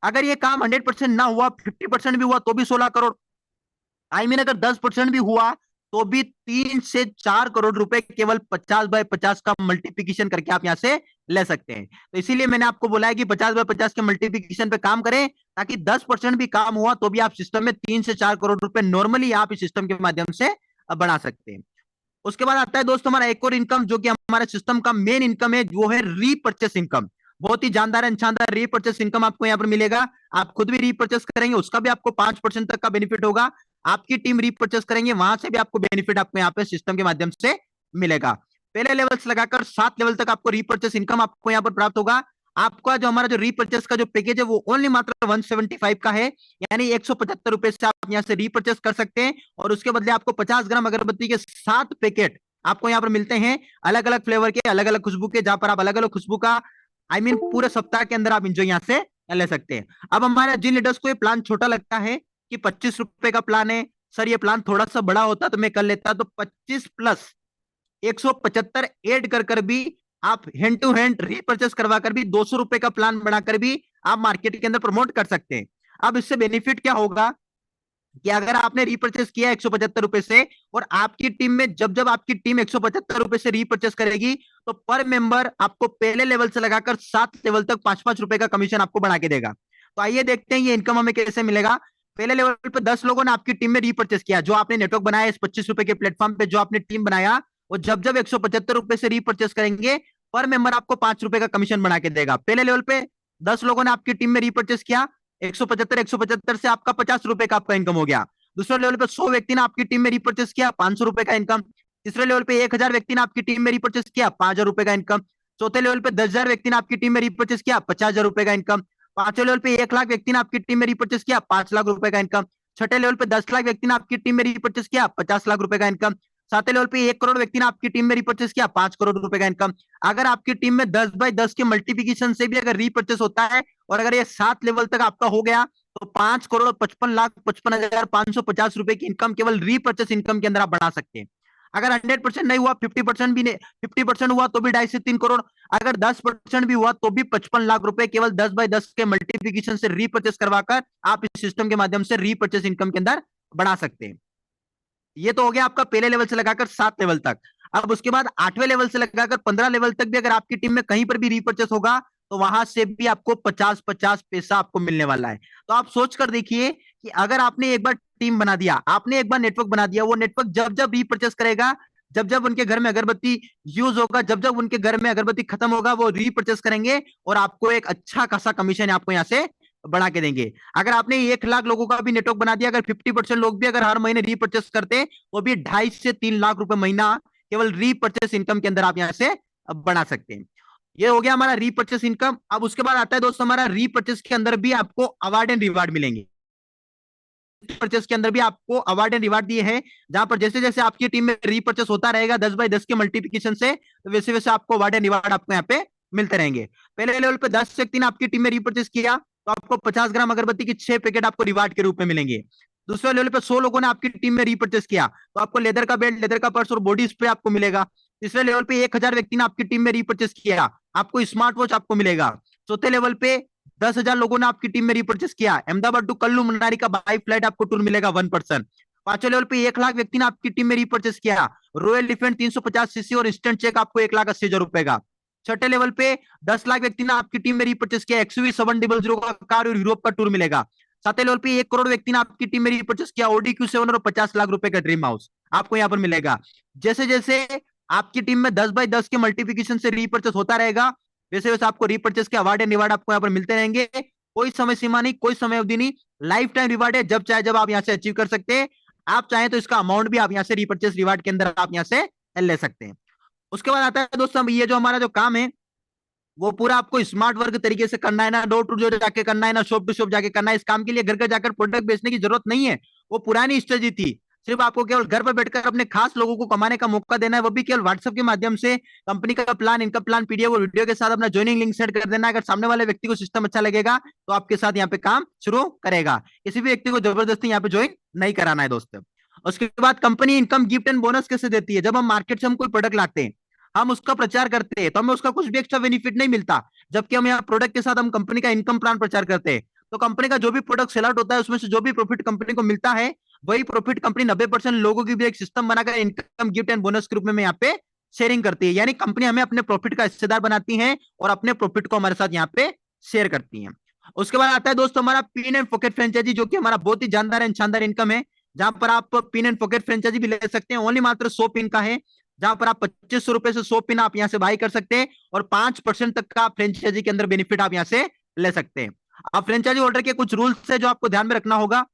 अगर ये काम 100% ना हुआ, 50% भी हुआ तो भी 16 करोड़, अगर 10% भी हुआ तो भी 3 से 4 करोड़ रुपए केवल 50/50 का मल्टीप्लिकेशन करके आप यहां से ले सकते हैं। तो इसीलिए मैंने आपको बोला है कि 50/50 के मल्टीप्लिकेशन पे काम करें ताकि 10% भी काम हुआ तो भी आप सिस्टम में 3 से 4 करोड़ रुपए नॉर्मली आप इस सिस्टम के माध्यम से बना सकते हैं। उसके बाद आता है दोस्त हमारा एक और इनकम जो कि हमारे सिस्टम का मेन इनकम है, वो है रीपर्चेस इनकम। बहुत ही जानदार एंड शानदार रीपर्चेस इनकम आपको यहाँ पर मिलेगा। आप खुद भी रीपर्चेस करेंगे, उसका भी आपको 5% तक का बेनिफिट होगा। आपकी टीम रीपर्चेस करेंगे, वहां से भी आपको बेनिफिट आपको यहाँ पे सिस्टम के माध्यम से मिलेगा। पहले लेवल से लगाकर 7 लेवल तक आपको रीपर्चेस इनकम आपको यहाँ पर प्राप्त होगा। आपका जो हमारा जो रीपर्चेस का जो पैकेज है वो ओनली मात्र 175 का है, यानी 175 रुपए से आप यहाँ से रीपर्चेस कर सकते हैं, और उसके बदले आपको 50 ग्राम अगरबत्ती के 7 पैकेट आपको यहाँ पर मिलते हैं, अलग अलग फ्लेवर के, अलग अलग खुशबू के, जहां पर आप अलग अलग खुशबू का पूरे सप्ताह के अंदर आप इंजॉय यहाँ से ले सकते हैं। अब हमारे जिन लीडर्स को ये प्लान छोटा लगता है कि 25 रुपए का प्लान है सर, ये प्लान थोड़ा सा बड़ा होता तो मैं कर लेता, तो 25 प्लस 175 ऐड कर कर भी आप हैंड टू हैंड रीपर्चेस करवा कर भी 200 रुपए का प्लान बनाकर भी आप मार्केट के अंदर प्रमोट कर सकते हैं। अब इससे बेनिफिट क्या होगा कि अगर आपने रीपर्चेस किया 175 रुपए से, और आपकी टीम में जब जब आपकी टीम 175 रुपए से रीपर्चेस करेगी, तो पर मेंबर आपको पहले लेवल से लगाकर 7 लेवल तक 5-5 रुपए का कमीशन आपको बढ़ा के देगा। तो आइए देखते हैं ये इनकम हमें कैसे मिलेगा। पहले लेवल पे 10 लोगों ने आपकी टीम में रीपर्चेस किया, जो आपने नेटवर्क बनाया इस 25 रुपए के प्लेटफॉर्म पे, जो आपने टीम बनाया, वो जब जब 175 रुपए से रीपर्चेस करेंगे, पर मेंबर आपको 5 रुपए का कमीशन बना के देगा। पहले लेवल पे 10 लोगों ने आपकी टीम में रीपर्चेस किया, 175 से आपका 50 रुपए का आपका इनकम हो गया। दूसरे लेवल पे 100 व्यक्ति ने आपकी टीम में रिपर्चेस किया, 500 रुपए का इनकम। तीसरे लेवल पे 1000 व्यक्ति ने आपकी टीम में रिपर्चेस किया, 5000 रुपए का इनकम। चौथे लेवल पे 10,000 व्यक्ति ने आपकी टीम में रिपर्चेस किया, 50,000 रुपए का इनकम। पांचवें लेवल पे 1 लाख व्यक्ति ने आपकी टीम में रिपर्चेस किया, 5 लाख रुपए का इनकम। छठे लेवल पे 10 लाख व्यक्ति ने आपकी टीम में रिपर्चेस किया, 50 लाख रुपए का इनकम। सातवें लेवल पे 1 करोड़ व्यक्ति ने आपकी टीम में रिपर्चेस किया, 5 करोड़ रुपए का इनकम। अगर आपकी टीम में 10 बाय 10 के मल्टीप्लीकेशन से भी अगर रिपर्चेस होता है, और अगर ये 7 लेवल तक आपका हो गया, तो 5 करोड़ 55,55,550 रुपए की इनकम केवल रीपर्चेस इनकम के अंदर आप बढ़ा सकते हैं। अगर 100% नहीं हुआ, 50% भी नहीं, 50% हुआ तो भी 2.5 से 3 करोड़, अगर 10% भी हुआ तो भी 55 लाख रुपए केवल 10 बाय 10 के मल्टीप्लीकेशन से रीपर्चेस करवाकर आप इस सिस्टम के माध्यम से रीपर्चेस इनकम के अंदर बढ़ा सकते हैं। ये तो हो गया आपका पहले लेवल से लगाकर 7 लेवल तक। अब उसके बाद 8वें लेवल से लगाकर 15 लेवल तक भी अगर आपकी टीम में कहीं पर भी रीपर्चेस होगा, तो वहां से भी आपको 50-50 पैसा आपको मिलने वाला है। तो आप सोच कर देखिए कि अगर आपने एक बार टीम बना दिया, आपने एक बार नेटवर्क बना दिया, वो नेटवर्क जब जब रीपर्चेस करेगा, जब जब उनके घर में अगरबत्ती यूज होगा, जब जब उनके घर में अगरबत्ती खत्म होगा, वो रीपर्चेस करेंगे और आपको एक अच्छा खासा कमीशन आपको यहाँ से बढ़ा के देंगे। अगर आपने 1 लाख लोगों का भी नेटवर्क बना दिया, अगर 50% लोग भी अगर हर महीने रीपर्चेस करते, तो भी 2.5 से 3 लाख रुपए महीना केवल रीपर्चेस इनकम के अंदर आप यहां से बना सकते हैं। ये हो गया हमारा रीपर्चेस इनकम। अब उसके बाद आता है दोस्तों हमारा रीपर्चेस के अंदर भी आपको अवार्ड एंड रिवार्ड मिलेंगे। रीपर्चेस के अंदर भी आपको अवार्ड एंड रिवार्ड दिए हैं, जहां पर जैसे जैसे आपकी टीम में रीपर्चेस होता रहेगा 10 बाय 10 के मल्टीप्लिकेशन से, तो वैसे वैसे आपको अवार्ड एंड रिवार्ड आपको यहाँ पे मिलते रहेंगे। पहले लेवल पे 10 व्यक्ति ने आपकी टीम में रीपर्चेस किया, तो आपको 50 ग्राम अगरबत्ती की 6 पैकेट आपको रिवार्ड के रूप में मिलेंगे। दूसरे लेवल पे 100 लोगों ने आपकी टीम में रीपर्चेस किया, तो आपको लेदर का बेल्ट, लेदर का पर्स और बॉडी स्प्रे आपको मिलेगा। तीसरे लेवल पे 1000 व्यक्ति ने आपकी टीम में रीपर्चेस किया, आपको स्मार्ट वॉच आपको मिलेगा। चौथे लेवल पे 10,000 लोगों ने आपकी टीम में रीपर्चेस किया, अहमदाबाद टू कल्लू मनाली का बाई फ्लाइट आपको टूर मिलेगा 1%। पांचवें लेवल पे 1 लाख व्यक्ति ने आपकी टीम में रीपर्चेस किया, रॉयल डिफेंस 350 सीसी और इंस्टेंट चेक आपको 1,80,000 रुपए का। छठे लेवल पे 10 लाख व्यक्ति ने आपकी टीम में रीपर्चेस किया, XUV 700 का कार और यूरोप का टूर मिलेगा। सातवें लेवल पे 1 करोड़ व्यक्ति ने आपकी टीम में रीपर्चेस किया, Audi Q7 और 50 लाख रुपए का ड्रीम हाउस आपको यहाँ पर मिलेगा। जैसे जैसे आपकी टीम में 10 बाय 10 के मल्टीप्लिकेशन से रीपर्चेस होता रहेगा, वैसे वैसे आपको रीपर्चेस के अवार्ड एंड रिवार्ड आपको यहाँ पर मिलते रहेंगे। कोई समय सीमा नहीं, कोई समय अवधि नहीं, लाइफ टाइम रिवार्ड है, जब चाहे जब आप यहाँ से अचीव कर सकते हैं। आप चाहें तो इसका अमाउंट भी आप यहाँ से रीपर्चेस रिवार्ड के अंदर आप यहाँ से ले सकते हैं। उसके बाद आता है दोस्तों ये जो हमारा जो काम है, वो पूरा आपको स्मार्ट वर्क तरीके से करना है, ना डोर टू डोर जाके करना है, ना शॉप टू शॉप जाके करना है। इस काम के लिए घर घर जाकर प्रोडक्ट बेचने की जरूरत नहीं है, वो पुरानी स्ट्रेटजी थी। सिर्फ आपको केवल घर पर बैठकर अपने खास लोगों को कमाने का मौका देना है, वो भी केवल व्हाट्सएप के माध्यम से। कंपनी का प्लान, इनका प्लान, पीडीएफ और वीडियो के साथ अपना ज्वाइनिंग लिंक सेट कर देना। अगर सामने वाले व्यक्ति को सिस्टम अच्छा लगेगा, तो आपके साथ यहाँ पे काम शुरू करेगा। किसी भी व्यक्ति को जबरदस्ती यहाँ पे ज्वाइन नहीं कराना है दोस्तों। उसके बाद company income, gift and bonus कैसे देती है? जब हम मार्केट से हम कोई प्रोडक्ट लाते हैं, हम उसका प्रचार करते हैं, तो हमें उसका कुछ भी एक्स्ट्रा बेनिफिट नहीं मिलता। जबकि हम यहाँ प्रोडक्ट के साथ हम कंपनी का इनकम प्लान प्रचार करते हैं, तो कंपनी का जो भी प्रोडक्ट सेल आउट होता है, उसमें से जो भी प्रॉफिट कंपनी को मिलता है, वही प्रॉफिट कंपनी 90% लोगों की भी एक सिस्टम बनाकर इनकम, गिफ्ट एंड बोनस के रूप में यहाँ पे शेयरिंग करती है। यानी कंपनी हमें अपने प्रॉफिट का हिस्सेदार बनाती है और अपने प्रॉफिट को हमारे साथ यहाँ पे शेयर करती है। उसके बाद आता है दोस्तों हमारा पिन एंड पॉकेट फ्रेंचाइजी, जो कि हमारा बहुत ही जानदार एंड शानदार इनकम है, जहां पर आप पिन एंड पॉकेट फ्रेंचाइजी भी ले सकते हैं। ओनली मात्र 100 पिन का है, जहां पर आप 2500 रुपए से 100 पिन आप यहां से बाई कर सकते हैं, और 5% तक का फ्रेंचाइजी के अंदर बेनिफिट आप यहां से ले सकते हैं। अब फ्रेंचाइजी होल्डर के कुछ रूल्स है जो आपको ध्यान में रखना होगा।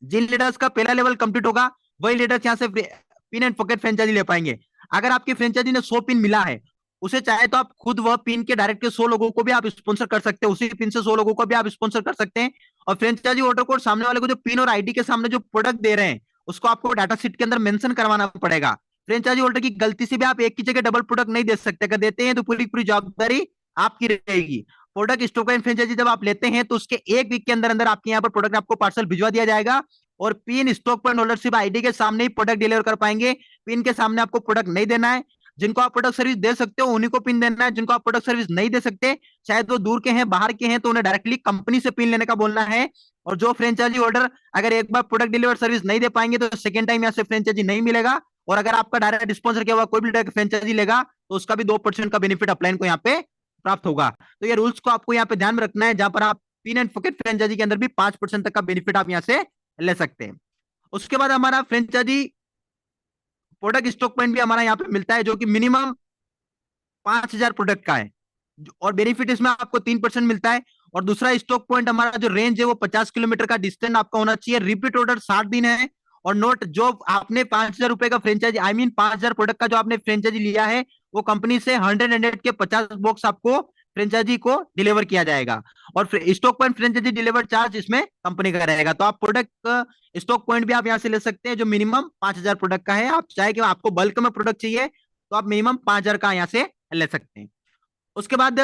जिन लीडर्स का पहला लेवल कंप्लीट होगा, वही लीडर्स यहां से पिन एंड पॉकेट फ्रेंचाइजी ले पाएंगे। अगर आपकी फ्रेंचाइजी ने 100 पिन मिला है, उसे चाहे तो आप खुद वह पिन के डायरेक्ट के 100 लोगों को भी आप स्पॉन्सर कर सकते हैं, उसी पिन से 100 लोगों को भी आप स्पॉन्सर कर सकते हैं। और फ्रेंचाइजी होल्डर को सामने वाले को जो पिन और आईडी के सामने जो प्रोडक्ट दे रहे हैं, उसको आपको डाटा शीट के अंदर मेंशन करवाना पड़ेगा। फ्रेंचाइजी होल्डर की गलती से भी आप एक की जगह डबल प्रोडक्ट नहीं दे सकते, अगर देते हैं तो पूरी पूरी जवाबदारी आपकी रहेगी। प्रोडक्ट स्टॉक एंड फ्रेंचाइजी जब आप लेते हैं तो उसके 1 वीक के अंदर अंदर आपके यहाँ पर प्रोडक्ट आपको पार्सल भिजवा दिया जाएगा, और पिन स्टॉक पॉइंट होल्डर सिर्फ आईडी के सामने ही प्रोडक्ट डिलीवर कर पाएंगे। पिन के सामने आपको प्रोडक्ट नहीं देना है। जिनको आप प्रोडक्ट सर्विस दे सकते हो उन्हीं को पिन देना है। जिनको आप प्रोडक्ट सर्विस नहीं दे सकते, शायद वो दूर के हैं, बाहर के हैं, तो उन्हें डायरेक्टली कंपनी से पिन लेने का बोलना है। और जो फ्रेंचाइजी होल्डर अगर एक बार प्रोडक्ट डिलीवर सर्विस नहीं दे पाएंगे तो सेकंड टाइम यहाँ से फ्रेंचाइजी नहीं मिलेगा। और अगर आपका डायरेक्ट स्पॉन्सर किया हुआ कोई भी फ्रेंचाइजी लेगा तो उसका भी 2% का बेनिफिट अपलाइन को यहाँ पे प्राप्त होगा। तो ये रूल्स को आपको यहाँ पे ध्यान में रखना है, जहां पर आप पिन एंड पॉकेट फ्रेंचाइजी के अंदर भी 5% तक का बेनिफिट आप यहाँ से ले सकते हैं। उसके बाद हमारा फ्रेंचाइजी प्रोडक्ट स्टॉक पॉइंट भी हमारा यहाँ पे मिलता है, जो कि मिनिमम 5,000 प्रोडक्ट का है, और बेनिफिट इसमें आपको 3% मिलता है। और दूसरा स्टॉक पॉइंट हमारा जो रेंज है वो 50 किलोमीटर का डिस्टेंस आपका होना चाहिए। रिपीट ऑर्डर 60 दिन है। और नोट, जो आपने 5,000 रुपए का फ्रेंचाइजी, आई मीन 5,000 प्रोडक्ट का जो आपने फ्रेंचाइजी लिया है, वो कंपनी से 100 के 50 बॉक्स आपको फ्रेंचाइजी को डिलीवर किया जाएगा। और stock point franchisee deliver charge इसमें कंपनी का रहेगा। तो आप प्रोडक्ट स्टॉक पॉइंट भी आप यहाँ से ले सकते हैं, जो मिनिमम 5,000 प्रोडक्ट का है। आप चाहे कि आपको बल्क में प्रोडक्ट चाहिए तो आप मिनिमम 5,000 का यहाँ से ले सकते हैं। उसके बाद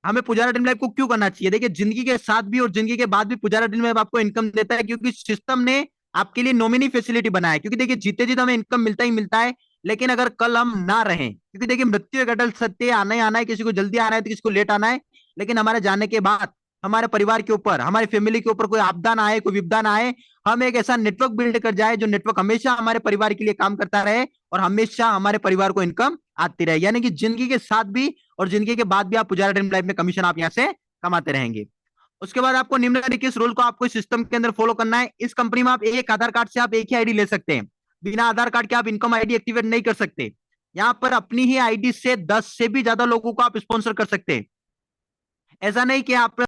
हमें पुजारा ड्रीम लाइफ को क्यों करना चाहिए? देखिए, जिंदगी के साथ भी और जिंदगी के बाद भी पुजारा ड्रीम लाइफ आपको इनकम देता है, क्योंकि सिस्टम ने आपके लिए नॉमिनी फैसिलिटी बनाया है। क्योंकि देखिए, जीते जी तो हमें इनकम मिलता ही मिलता है, लेकिन अगर कल हम ना रहें, क्योंकि देखिए मृत्यु एक अटल सत्य है, आना ही आना है, किसी को जल्दी आना है तो किसी को लेट आना है। लेकिन हमारे जाने के बाद हमारे परिवार के ऊपर, हमारी फैमिली के ऊपर कोई आपदा ना आए, कोई विपदा ना आए। हम एक ऐसा नेटवर्क बिल्ड कर जाए जो नेटवर्क हमेशा हमारे परिवार के लिए काम करता रहे और हमेशा हमारे परिवार को इनकम आती रहे। यानी कि जिंदगी के साथ भी और जिंदगी के बाद भी आप पुजारा ड्रीम लाइफ में कमीशन आप यहाँ से कमाते रहेंगे। उसके बाद आपको निम्नलिखित इस रूल को आपको इस सिस्टम के अंदर फॉलो करना है। इस कंपनी में आप एक आधार कार्ड से आप एक ही आईडी ले सकते हैं। बिना आधार कार्ड के आप इनकम आईडी एक्टिवेट नहीं कर सकते। यहाँ पर अपनी ही आईडी से 10 से भी ज्यादा लोगों को आप स्पॉन्सर कर सकते हैं। ऐसा नहीं कि आप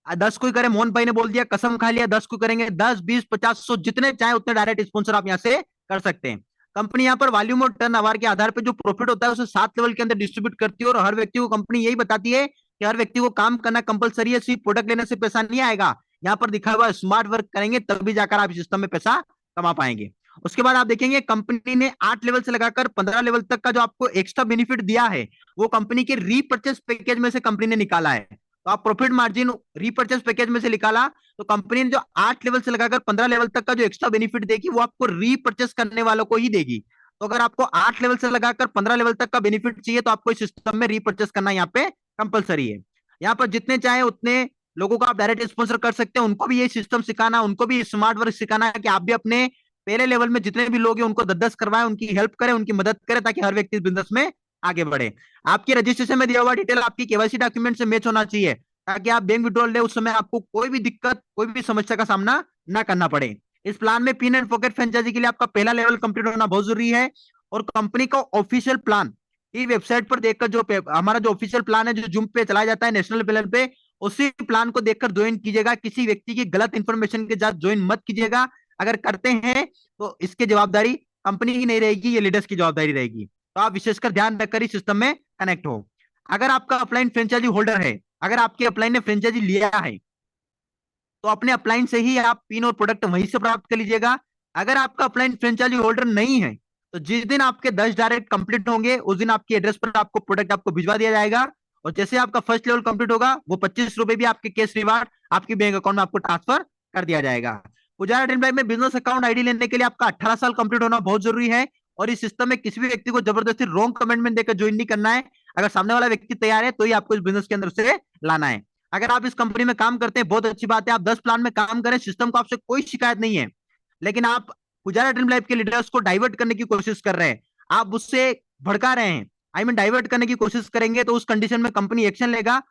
10 को ही करें, मोहन भाई ने बोल दिया, कसम खा लिया 10 को करेंगे। 10, 20, 50, 100 जितने चाहे उतने डायरेक्ट स्पॉन्सर आप यहाँ से कर सकते हैं। कंपनी यहाँ पर वॉल्यूम और टर्न ओवर के आधार पर जो प्रॉफिट होता है उसे 7 लेवल के अंदर डिस्ट्रीब्यूट करती है। और हर व्यक्ति को कंपनी यही बताती है कि हर व्यक्ति को काम करना कंपलसरी है, सिर्फ प्रोडक्ट लेने से पैसा नहीं आएगा। यहाँ पर दिखा हुआ स्मार्ट वर्क करेंगे तभी जाकर आप सिस्टम में पैसा कमा पाएंगे। उसके बाद आप देखेंगे कंपनी ने 8 लेवल से लगाकर 15 लेवल तक का जो आपको एक्स्ट्रा बेनिफिट दिया है वो कंपनी के रीपर्चेस पैकेज में से कंपनी ने निकाला है। तो आप प्रॉफिट मार्जिन रीपर्चेस पैकेज में से निकाला तो कंपनी ने जो 8 लेवल से लगाकर 15 लेवल तक का जो एक्स्ट्रा बेनिफिट देगी वो आपको रीपर्चेस करने वालों को ही देगी। तो अगर आपको 8 लेवल से लगाकर 15 लेवल तक का बेनिफिट चाहिए तो आपको इस सिस्टम में रीपर्चेस करना यहाँ पे कंपलसरी है। यहाँ पर जितने चाहे उतने लोगों को आप डायरेक्ट स्पॉन्सर कर सकते हैं। उनको भी ये सिस्टम सिखाना, उनको भी स्मार्ट वर्क सिखाना है कि आप भी अपने पहले लेवल में जितने भी लोग हैं उनको 10-10 करवाएं, उनकी हेल्प करें, उनकी मदद करें, ताकि हर व्यक्ति इस बिजनेस में आगे बढ़े। आपकी रजिस्ट्रेशन में दिया हुआ डिटेल आपकी केवाईसी डॉक्यूमेंट से मैच होना चाहिए, ताकि आप बैंक विड्रॉल ले उस समय आपको कोई भी दिक्कत, कोई भी समस्या का सामना ना करना पड़े। इस प्लान में पिन एंड पॉकेट फ्रेंचाइजी के लिए आपका पहला लेवल कंप्लीट होना बहुत जरूरी है। और कंपनी का ऑफिशियल प्लान की वेबसाइट पर देखकर, जो हमारा जो ऑफिशियल प्लान है जो जूम पे चलाया जाता है नेशनल प्लान पे, उसी प्लान को देखकर ज्वाइन कीजिएगा। किसी व्यक्ति की गलत इंफॉर्मेशन के साथ ज्वाइन मत कीजिएगा। अगर करते हैं तो इसकी जवाबदारी कंपनी की नहीं रहेगी, ये लीडर्स की जवाबदारी रहेगी। तो आप विशेषकर ध्यान रखकर इस सिस्टम में कनेक्ट हो। अगर आपका अपलाइन फ्रेंचाइजी होल्डर है, अगर आपके अपलाइन ने फ्रेंचाइजी लिया है तो अपने अपलाइन से ही आप पिन और प्रोडक्ट वहीं से प्राप्त कर लीजिएगा। अगर आपका अपलाइन फ्रेंचाइजी होल्डर नहीं है तो जिस दिन आपके 10 डायरेक्ट कंप्लीट होंगे उस दिन आपके एड्रेस पर आपको प्रोडक्ट आपको भिजवा दिया जाएगा। और जैसे आपका फर्स्ट लेवल कंप्लीट होगा वो 25 रुपए भी आपके कैश रिवार्ड आपके बैंक अकाउंट में आपको ट्रांसफर कर दिया जाएगा। पुजारा ड्रीम लाइफ में बिजनेस अकाउंट आईडी लेने के लिए आपका 18 साल कंप्लीट होना बहुत जरूरी है। और इस सिस्टम में किसी भी व्यक्ति को जबरदस्ती रॉन्ग कमेंटमेंट देकर ज्वाइन नहीं करना है। अगर सामने वाला व्यक्ति तैयार है तो ही आपको इस बिजनेस के अंदर से लाना है। अगर आप इस कंपनी में काम करते हैं बहुत अच्छी बात है, आप 10 प्लान में काम करें, सिस्टम को आपसे कोई शिकायत नहीं है। लेकिन आप पुजारा ड्रीम लाइफ के लीडर्स को डाइवर्ट करने की कोशिश कर रहे हैं, आप उससे भड़का रहे हैं, आई मीन डाइवर्ट करने की कोशिश करेंगे तो उस कंडीशन में कंपनी एक्शन लेगा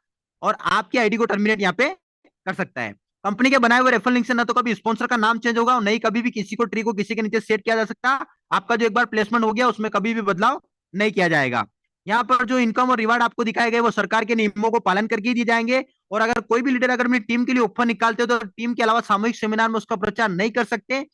और आपकी आईडी को टर्मिनेट यहाँ पे कर सकता है। कंपनी के बनाए हुए रेफरल लिंक से ना तो कभी स्पॉन्सर का नाम चेंज होगा और नहीं कभी भी किसी को ट्री को किसी के नीचे सेट किया जा सकता। आपका जो एक बार प्लेसमेंट हो गया उसमें कभी भी बदलाव नहीं किया जाएगा। यहाँ पर जो इनकम और रिवार्ड आपको दिखाए गए वो सरकार के नियमों को पालन करके दिए जाएंगे। और अगर कोई भी लीडर अगर अपनी टीम के लिए ऑफर निकालते हो तो टीम के अलावा सामूहिक सेमिनार में उसका प्रचार नहीं कर सकते।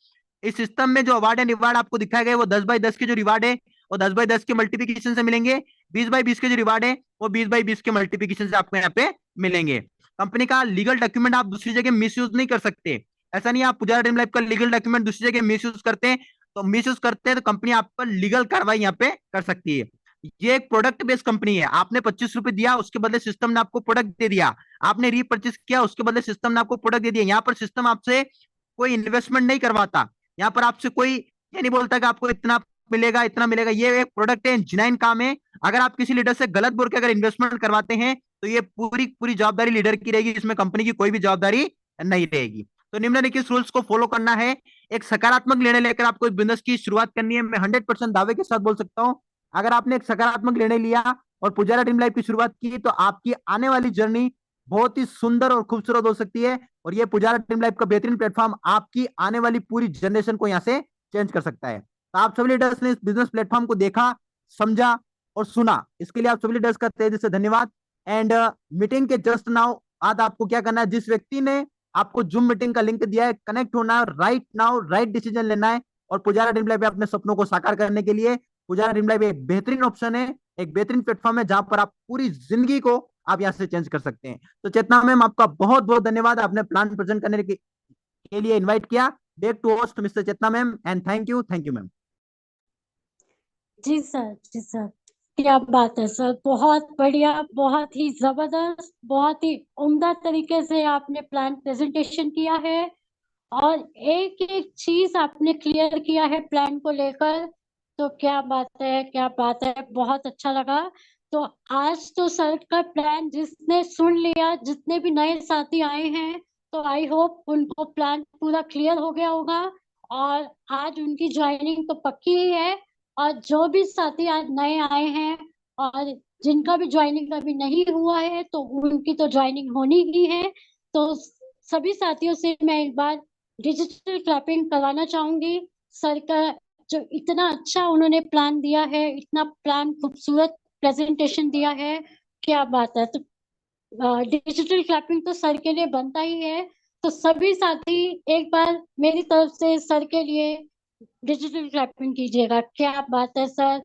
इस सिस्टम में जो अवार्ड एंड रिवार्ड आपको दिखाए गए वो 10x10 के जो रिवार्ड है वो 10x10 के मल्टीप्लिकेशन से मिलेंगे। 20x20 के जो रिवार्ड है वो 20x20 के मल्टीप्लिकेशन से आपको यहाँ पे मिलेंगे। कंपनी का लीगल डॉक्यूमेंट आप दूसरी जगह मिसयूज नहीं कर सकते। ऐसा नहीं आप पुजारा ड्रीम लाइफ का लीगल डॉक्यूमेंट दूसरी जगह मिसयूज करते हैं तो कंपनी आप पर लीगल कार्रवाई यहाँ पे कर सकती है। ये एक प्रोडक्ट बेस्ड कंपनी है। आपने 25 रुपए दिया, उसके बदले सिस्टम ने आपको प्रोडक्ट दे दिया। आपने रीपरचेस किया, उसके बदले सिस्टम ने आपको प्रोडक्ट दे दिया। यहाँ पर सिस्टम आपसे कोई इन्वेस्टमेंट नहीं करवाता। यहाँ पर आपसे कोई ये नहीं बोलता कि आपको इतना मिलेगा इतना मिलेगा। ये एक प्रोडक्ट है, जिनाइन काम है। अगर आप किसी लीडर से गलत बोल के अगर इन्वेस्टमेंट करवाते हैं तो ये पूरी पूरी जवाबदारी लीडर की रहेगी, इसमें कंपनी की कोई भी जवाबदारी नहीं रहेगी। तो निम्नलिखित रूल्स को फॉलो करना है। एक सकारात्मक निर्णय लेकर आपको बिजनेस की शुरुआत करनी है। मैं 100% दावे के साथ बोल सकता हूं, अगर आपने एक सकारात्मक निर्णय लिया और पुजारा ड्रीम लाइफ की शुरुआत की तो आपकी आने वाली जर्नी बहुत ही सुंदर और खूबसूरत हो सकती है। और ये पुजारा ड्रीम लाइफ का बेहतरीन प्लेटफॉर्म आपकी आने वाली पूरी जनरेशन को यहाँ से चेंज कर सकता है। तो आप सभी लीडर्स ने इस बिजनेस प्लेटफॉर्म को देखा, समझा और सुना, इसके लिए आप सभी लीडर्स का तहे दिल से धन्यवाद। एंड मीटिंग के जस्ट नाउ आज आपको क्या करना है, जिस व्यक्ति ने आपको जूम मीटिंग का लिंक दिया है, कनेक्ट होना है, राइट नाउ राइट डिसीजन लेना है और पुजारा ड्रीम लाइफ अपने सपनों को साकार करने के लिए पुजारा ड्रीम लाइफ एक बेहतरीन ऑप्शन है, एक बेहतरीन प्लेटफॉर्म है जहां पर आप पूरी जिंदगी को आप यहां से चेंज कर सकते हैं। तो चेतना मैम, आपका बहुत बहुत धन्यवाद, आपने प्लान प्रेजेंट करने के लिए इनवाइट किया। Back to host mister Chetna ma'am and thank you ma'am. जी सर, जी सर, क्या बात है सर, बहुत बढ़िया, बहुत ही जबरदस्त, बहुत ही उम्दा तरीके से आपने प्लान प्रेजेंटेशन किया है और एक एक चीज आपने क्लियर किया है प्लान को लेकर। तो क्या बात है, क्या बात है, बहुत अच्छा लगा। तो आज तो सर का प्लान जिसने सुन लिया, जितने भी नए साथी आए हैं, तो आई होप उनको प्लान पूरा क्लियर हो गया होगा और आज उनकी ज्वाइनिंग तो पक्की ही है। और जो भी साथी आज नए आए हैं और जिनका भी ज्वाइनिंग अभी नहीं हुआ है तो उनकी तो ज्वाइनिंग होनी ही है। तो सभी साथियों से मैं एक बार डिजिटल क्लैपिंग करवाना चाहूंगी। सर का जो इतना अच्छा उन्होंने प्लान दिया है, इतना प्लान खूबसूरत प्रेजेंटेशन दिया है, क्या बात है। तो डिजिटल क्लैपिंग तो सर के लिए बनता ही है। तो सभी साथी एक बार मेरी तरफ से सर के लिए डिजिटल क्लैपिंग कीजिएगा। क्या बात है सर,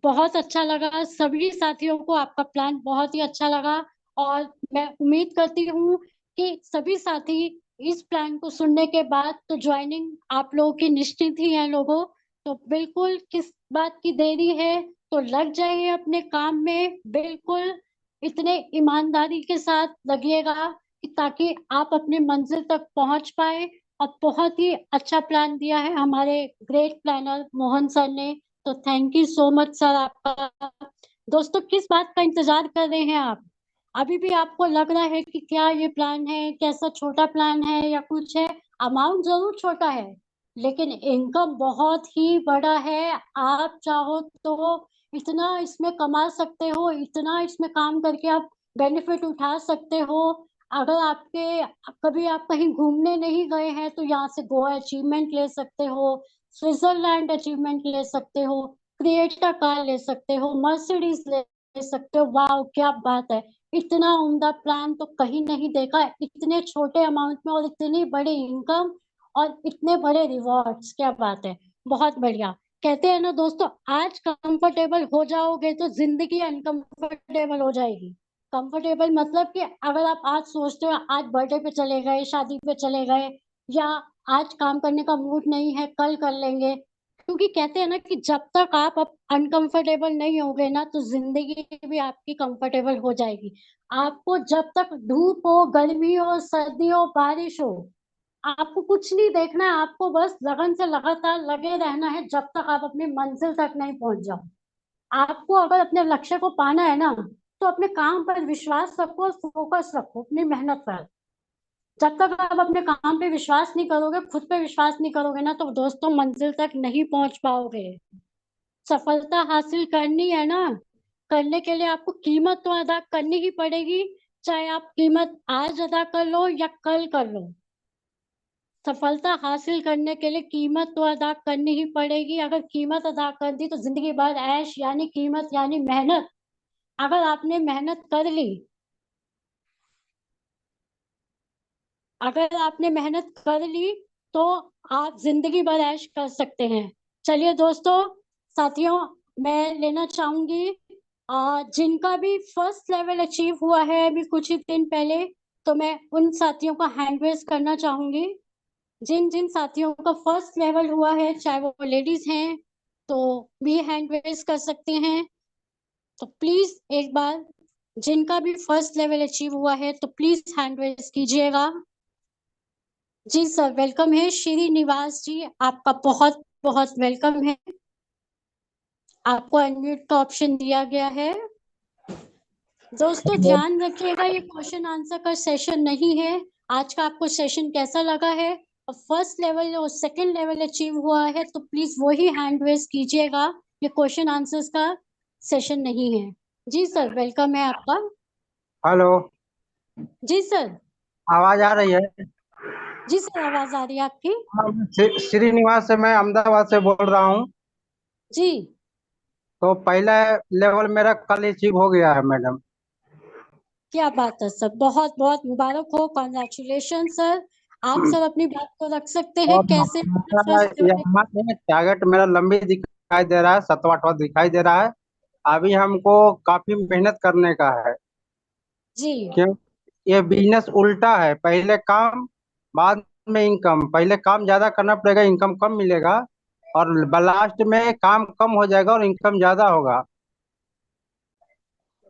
बहुत अच्छा लगा। सभी साथियों को आपका प्लान बहुत ही अच्छा लगा और मैं उम्मीद करती हूँ कि सभी साथी इस प्लान को सुनने के बाद तो ज्वाइनिंग आप लोगों की निश्चित ही है लोगों। तो बिल्कुल किस बात की देरी है, तो लग जाइए अपने काम में, बिल्कुल इतने ईमानदारी के साथ लगिएगा कि ताकि आप अपने मंजिल तक पहुंच पाए। और बहुत ही अच्छा प्लान दिया है हमारे ग्रेट प्लानर मोहन सर ने। तो thank you so much sir आपका। दोस्तों, किस बात का इंतजार कर रहे हैं आप? अभी भी आपको लग रहा है कि क्या ये प्लान है, कैसा छोटा प्लान है या कुछ है? अमाउंट जरूर छोटा है लेकिन इनकम बहुत ही बड़ा है। आप चाहो तो इतना इसमें कमा सकते हो, इतना इसमें काम करके आप बेनिफिट उठा सकते हो। अगर आपके कभी आप कहीं घूमने नहीं गए हैं तो यहाँ से गोवा अचीवमेंट ले सकते हो, स्विट्जरलैंड अचीवमेंट ले सकते हो, क्रिएटा कार ले सकते हो, मर्सिडीज ले सकते हो। वाह, क्या बात है। इतना उम्दा प्लान तो कहीं नहीं देखा, इतने छोटे अमाउंट में और इतनी बड़ी इनकम और इतने बड़े रिवॉर्ड्स। क्या बात है, बहुत बढ़िया। कहते हैं ना दोस्तों, आज कंफर्टेबल हो जाओगे तो जिंदगी अनकंफर्टेबल हो जाएगी। कंफर्टेबल मतलब कि अगर आप आज सोचते हो आज बर्थडे पे चले गए, शादी पे चले गए, या आज काम करने का मूड नहीं है कल कर लेंगे, क्योंकि कहते हैं ना कि जब तक आप अनकंफर्टेबल नहीं होगे ना तो जिंदगी भी आपकी कंफर्टेबल हो जाएगी। आपको जब तक धूप हो, गर्मी हो, सर्दी हो, बारिश हो, आपको कुछ नहीं देखना है। आपको बस लगन से लगातार लगे रहना है जब तक आप अपनी मंजिल तक नहीं पहुंच जाओ। आपको अगर अपने लक्ष्य को पाना है ना तो अपने काम पर विश्वास रखो और फोकस रखो अपनी मेहनत पर। जब तक आप अपने काम पे विश्वास नहीं करोगे, खुद पे विश्वास नहीं करोगे ना, तो दोस्तों मंजिल तक नहीं पहुंच पाओगे। सफलता हासिल करनी है ना, करने के लिए आपको कीमत तो अदा करनी ही पड़ेगी। चाहे आप कीमत आज अदा कर लो या कल कर लो, सफलता हासिल करने के लिए कीमत तो अदा करनी ही पड़ेगी। अगर कीमत अदा कर दी तो जिंदगी भर ऐश, यानी कीमत यानी मेहनत। अगर आपने मेहनत कर ली, अगर आपने मेहनत कर ली तो आप जिंदगी भर ऐश कर सकते हैं। चलिए दोस्तों, साथियों, मैं लेना चाहूंगी जिनका भी फर्स्ट लेवल अचीव हुआ है अभी कुछ ही दिन पहले, तो मैं उन साथियों का हैंड रेज करना चाहूंगी। जिन जिन साथियों का फर्स्ट लेवल हुआ है, चाहे वो लेडीज हैं तो भी हैंड रेज कर सकते हैं। तो प्लीज एक बार जिनका भी फर्स्ट लेवल अचीव हुआ है तो प्लीज हैंड रेज कीजिएगा। जी सर, वेलकम है श्रीनिवास जी, आपका बहुत बहुत वेलकम है। आपको अनम्यूट का ऑप्शन दिया गया है। दोस्तों ध्यान रखिएगा, ये क्वेश्चन आंसर का सेशन नहीं है। आज का आपको सेशन कैसा लगा है और फर्स्ट लेवल और सेकंड लेवल अचीव हुआ है तो प्लीज वही हैंड रेज कीजिएगा। ये क्वेश्चन आंसर्स का सेशन नहीं है। जी सर, वेलकम है आपका। हेलो, जी सर। आवाज आ रही है? जी सर, आवाज आ रही है आपकी। श्रीनिवास से, मैं अहमदाबाद से बोल रहा हूँ। जी। तो पहला लेवल मेरा कल अचीव हो गया है मैडम। क्या बात है सर, बहुत बहुत मुबारक हो, कॉन्ग्रेचुलेशन सर। आप सर अपनी बात को रख सकते हैं और कैसे फर्स्ट यहाँ पे टारगेट मेरा लंबी दिखाई दे रहा है, 7वां दिखाई दे रहा है। अभी हमको काफी मेहनत करने का है। जी। क्यों? ये बिजनेस उल्टा है, पहले काम बाद में इनकम। पहले काम ज्यादा करना पड़ेगा, इनकम कम मिलेगा, और लास्ट में काम कम हो जाएगा और इनकम ज्यादा होगा।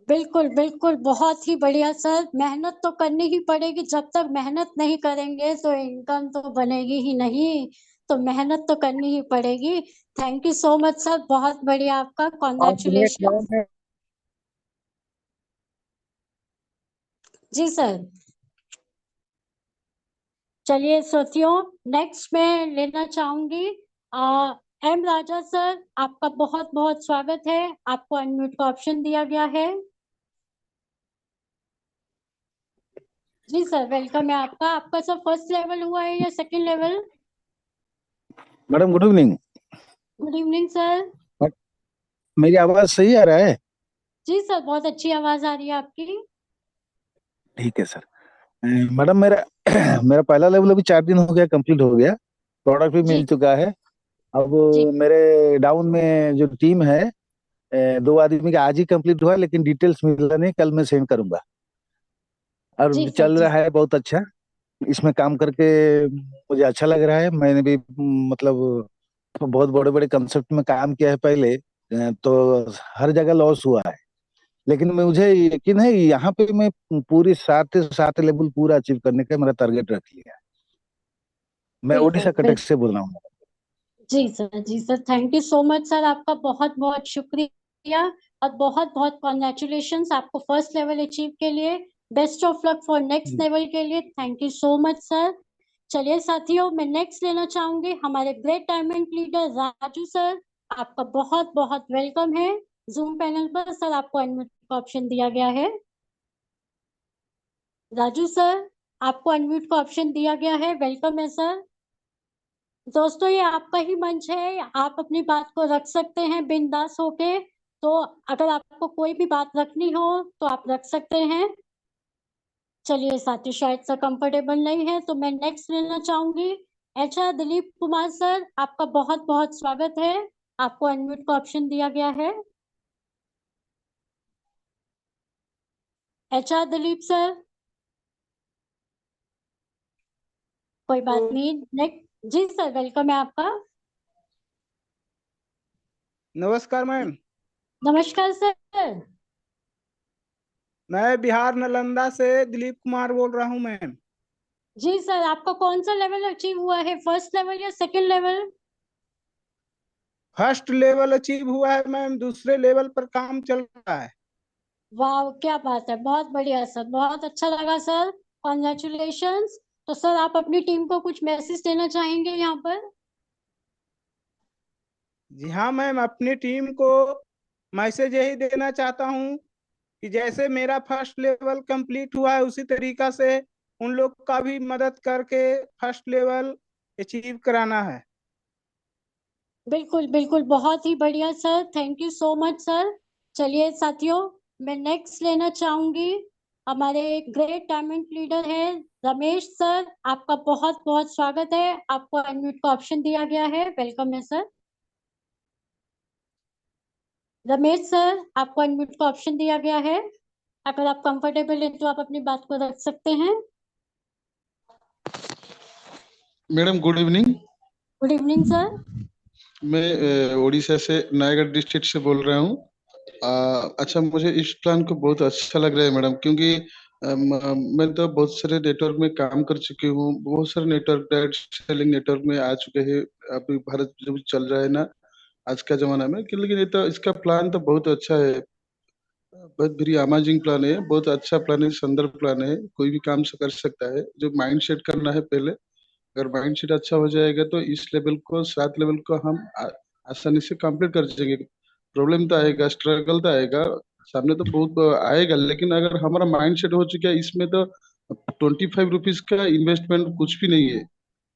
बिल्कुल बिल्कुल, बहुत ही बढ़िया सर। मेहनत तो करनी ही पड़ेगी, जब तक मेहनत नहीं करेंगे तो इनकम तो बनेगी ही नहीं। तो मेहनत तो करनी ही पड़ेगी। Thank you so much sir, बहुत बढ़िया, आपका और ग्रेट कॉन्ग्रेचुलेशन। लेवल में जी सर। चलिए साथियों, नेक्स्ट मैं लेना चाहूंगी एम राजा सर, आपका बहुत बहुत स्वागत है। आपको अनम्यूट का ऑप्शन दिया गया है। जी सर, वेलकम है आपका। आपका सर फर्स्ट लेवल हुआ है या second level? Madam good evening. Good evening sir. मेरी आवाज सही आ रहा है? जी सर, बहुत अच्छी आवाज आ रही है आपकी। ठीक है सर। मैडम मेरा मेरा पहला लेवल अभी 4 दिन हो गया, कंप्लीट हो गया। प्रोडक्ट भी जी मिल चुका है। अब जी मेरे डाउन में जो टीम है, 2 आदमी का आज ही कंप्लीट हुआ, लेकिन डिटेल्स मिला नहीं, कल मैं सेंड करूंगा। जी और सर। चल जी रहा है बहुत अच्छा। इसमें काम करके मुझे अच्छा लग रहा है। मैंने भी मतलब बहुत बड़े बड़े कंसेप्ट में काम किया है पहले। तो हर जगह लॉस हुआ है, लेकिन मुझे यकीन है यहाँ पे मैं पूरी 7 लेवल पूरा अचीव करने का मेरा टारगेट रख लिया है। मैं बिल्कुल ओडिशा कटक बिल्कुल। से बोल रहा हूँ। जी सर, जी sir, thank you so much sir, आपका बहुत बहुत शुक्रिया। और बहुत बहुत कॉन्ग्रेचुलेशंस आपको फर्स्ट लेवल अचीव के लिए। Best of luck for next level के लिए। Thank you so much sir. चलिए साथियों, मैं नेक्स्ट लेना चाहूंगी हमारे great diamond leader Raju sir. आपका बहुत बहुत वेलकम है जूम पैनल पर। सर आपको अनम्यूट का ऑप्शन दिया गया है। राजू सर, आपको अनम्यूट का ऑप्शन दिया गया है, वेलकम है सर। दोस्तों ये आपका ही मंच है, आप अपनी बात को रख सकते हैं बिंदास होके। तो अगर आपको कोई भी बात रखनी हो तो आप रख सकते हैं। चलिए साथी शायद से कंफर्टेबल नहीं है तो मैं नेक्स्ट लेना चाहूंगी एचआर दिलीप कुमार सर। आपका बहुत बहुत स्वागत है। आपको अनम्यूट का ऑप्शन दिया गया है। एचआर दिलीप सर, कोई बात नहीं, नेक्स्ट। जी सर, वेलकम है आपका। नमस्कार मैम, नमस्कार सर। मैं बिहार नालंदा से दिलीप कुमार बोल रहा हूँ मैम। जी सर, आपका कौन सा लेवल अचीव हुआ है, फर्स्ट लेवल या second level? First level achieve हुआ है मैम, दूसरे लेवल पर काम चल रहा है। वाह, क्या बात है, बहुत बढ़िया सर, बहुत अच्छा लगा सर, कॉन्ग्रेचुलेशंस। तो सर आप अपनी टीम को कुछ मैसेज देना चाहेंगे यहाँ पर? जी हाँ मैम, अपनी टीम को मैसेज यही देना चाहता हूँ कि जैसे मेरा फर्स्ट लेवल कंप्लीट हुआ है उसी तरीका से उन लोग का भी मदद करके फर्स्ट लेवल अचीव कराना है। बिल्कुल बिल्कुल, बहुत ही बढ़िया sir, thank you so much sir. चलिए साथियों, मैं नेक्स्ट लेना चाहूंगी हमारे ग्रेट डायमंड लीडर है रमेश सर। आपका बहुत बहुत स्वागत है। आपको अनम्यूट का ऑप्शन दिया गया है, वेलकम है सर। रमेश सर, आपको अनम्यूट का ऑप्शन दिया गया है। अगर आप कंफर्टेबल हैं तो आप अपनी बात को रख सकते हैं। Madam good evening. Good evening sir. मैं उड़ीसा से नयागढ़ डिस्ट्रिक्ट से बोल रहा हूँ। अच्छा, मुझे इस प्लान को बहुत अच्छा लग रहा है मैडम, क्योंकि मैं तो बहुत सारे नेटवर्क में काम कर चुकी हूँ। बहुत सारे नेटवर्क डायरेक्ट सेलिंग नेटवर्क में आ चुके हैं। अभी भारत जो चल रहा है ना आज का जमाना में, लेकिन ये तो इसका प्लान तो बहुत अच्छा है। बहुत वेरी अमेजिंग प्लान है, बहुत अच्छा प्लान है, सुंदर प्लान है। कोई भी काम से कर सकता है। जो माइंड सेट करना है पहले, अगर माइंड सेट अच्छा हो जाएगा तो इस लेवल को 7 लेवल को हम आसानी से कंप्लीट कर सकेंगे। प्रॉब्लम तो आएगा, स्ट्रगल तो आएगा, सामने तो बहुत आएगा, लेकिन अगर हमारा माइंड सेट हो चुका है इसमें तो 25 रुपीज का इन्वेस्टमेंट कुछ भी नहीं है।